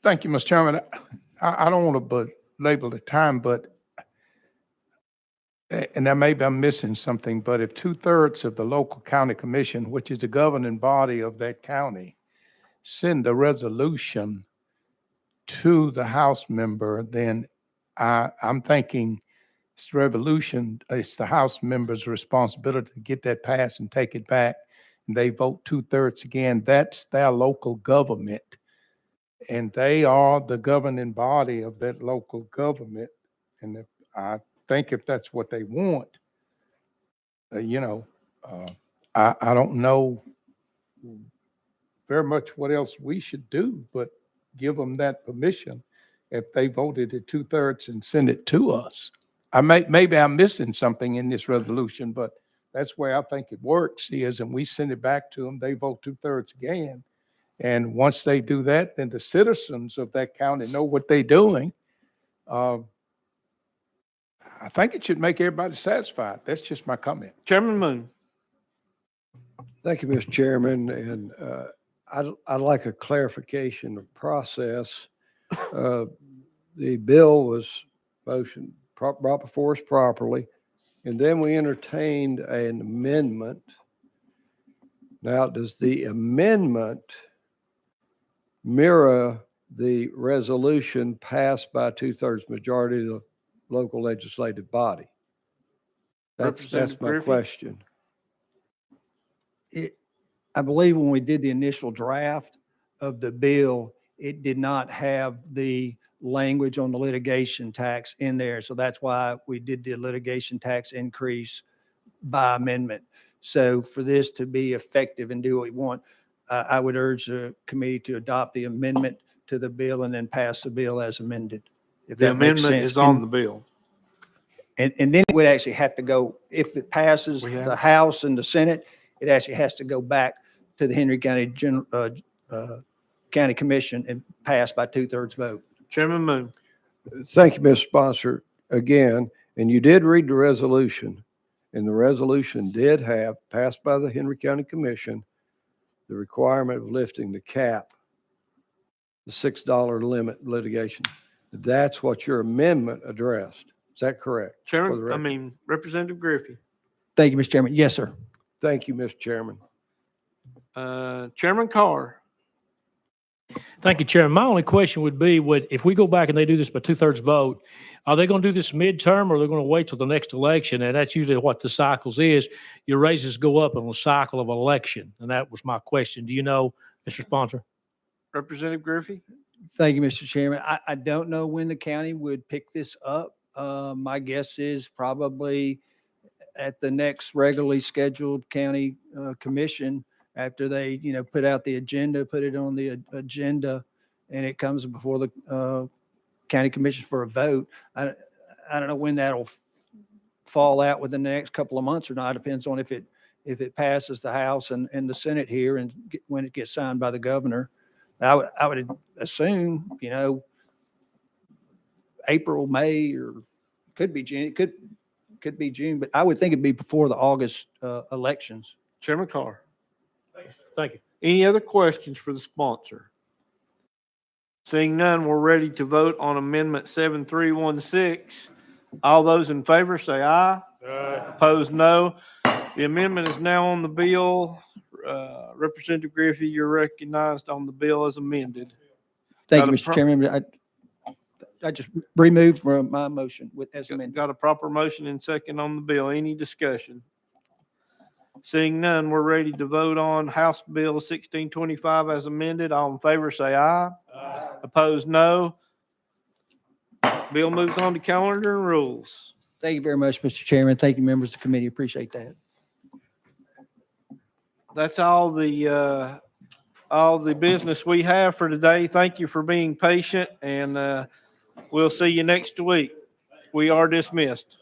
Thank you, Mr. Chairman. I don't want to belabor the time, but and now maybe I'm missing something, but if 2/3 of the local county commission, which is the governing body of that county, send a resolution to the House member, then I'm thinking it's it's the House member's responsibility to get that passed and take it back. And they vote 2/3 again. That's their local government. And they are the governing body of that local government. And I think if that's what they want, I don't know very much what else we should do, but give them that permission if they voted at 2/3 and send it to us. Maybe I'm missing something in this resolution, but that's where I think it works is, and we send it back to them, they vote 2/3 again. And once they do that, then the citizens of that county know what they're doing. I think it should make everybody satisfied. That's just my comment. Chairman Moon. Thank you, Mr. Chairman, and I'd like a clarification of process. The bill was brought before us properly, and then we entertained an amendment. Now, does the amendment mirror the resolution passed by 2/3 majority of the local legislative body? That's Representative my Griffey? question. I believe when we did the initial draft of the bill, it did not have the language on the litigation tax in there. So that's why we did the litigation tax increase by amendment. So for this to be effective and do what we want, I would urge the committee to adopt the amendment to the bill and then pass the bill as amended. If The that makes amendment sense. is on the bill. And then it would actually have to go, if it passes We have the it. House and the Senate, it actually has to go back to the Henry County County Commission and pass by 2/3 vote. Chairman Moon. Thank you, Mr. Sponsor, again. And you did read the resolution, and the resolution did have, passed by the Henry County Commission, the requirement of lifting the cap, the $6 limit litigation. That's what your amendment addressed. Is that correct? For the Chairman, record. Representative Griffey. Thank you, Mr. Chairman. Yes, sir. Thank you, Mr. Chairman. Chairman Carr. Thank you, Chairman. My only question would be, if we go back and they do this by 2/3 vote, are they going to do this midterm or are they going to wait till the next election? And that's usually what the cycles is. Your raises go up in a cycle of election. And that was my question. Do you know, Mr. Sponsor? Representative Griffey. Thank you, Mr. Chairman. I don't know when the county would pick this up. My guess is probably at the next regularly scheduled county commission after they, put out the agenda, put it on the agenda, and it comes before the county commission for a vote. I don't know when that'll fall out within the next couple of months or not. It depends on if it passes the House and the Senate here and when it gets signed by the governor. I would assume, April, May, or could be June. It could be June, but I would think it'd be before the August elections. Chairman Carr. Thank you. Any other questions for the sponsor? Seeing none, we're ready to vote on Amendment 7316. All those in favor say aye. Aye. Opposed, no. The amendment is now on the bill. Representative Griffey, you're recognized on the bill as amended. Thank you, Got a Mr. Chairman. I just removed from my motion as amended. Got a proper motion and second on the bill. Any discussion? Seeing none, we're ready to vote on House Bill 1625 as amended. All in favor say aye. Aye. Opposed, no. Bill moves on to calendar and rules. Thank you very much, Mr. Chairman. Thank you, members of the committee. Appreciate that. That's all the business we have for today. Thank you for being patient, and we'll see you next week. We are dismissed.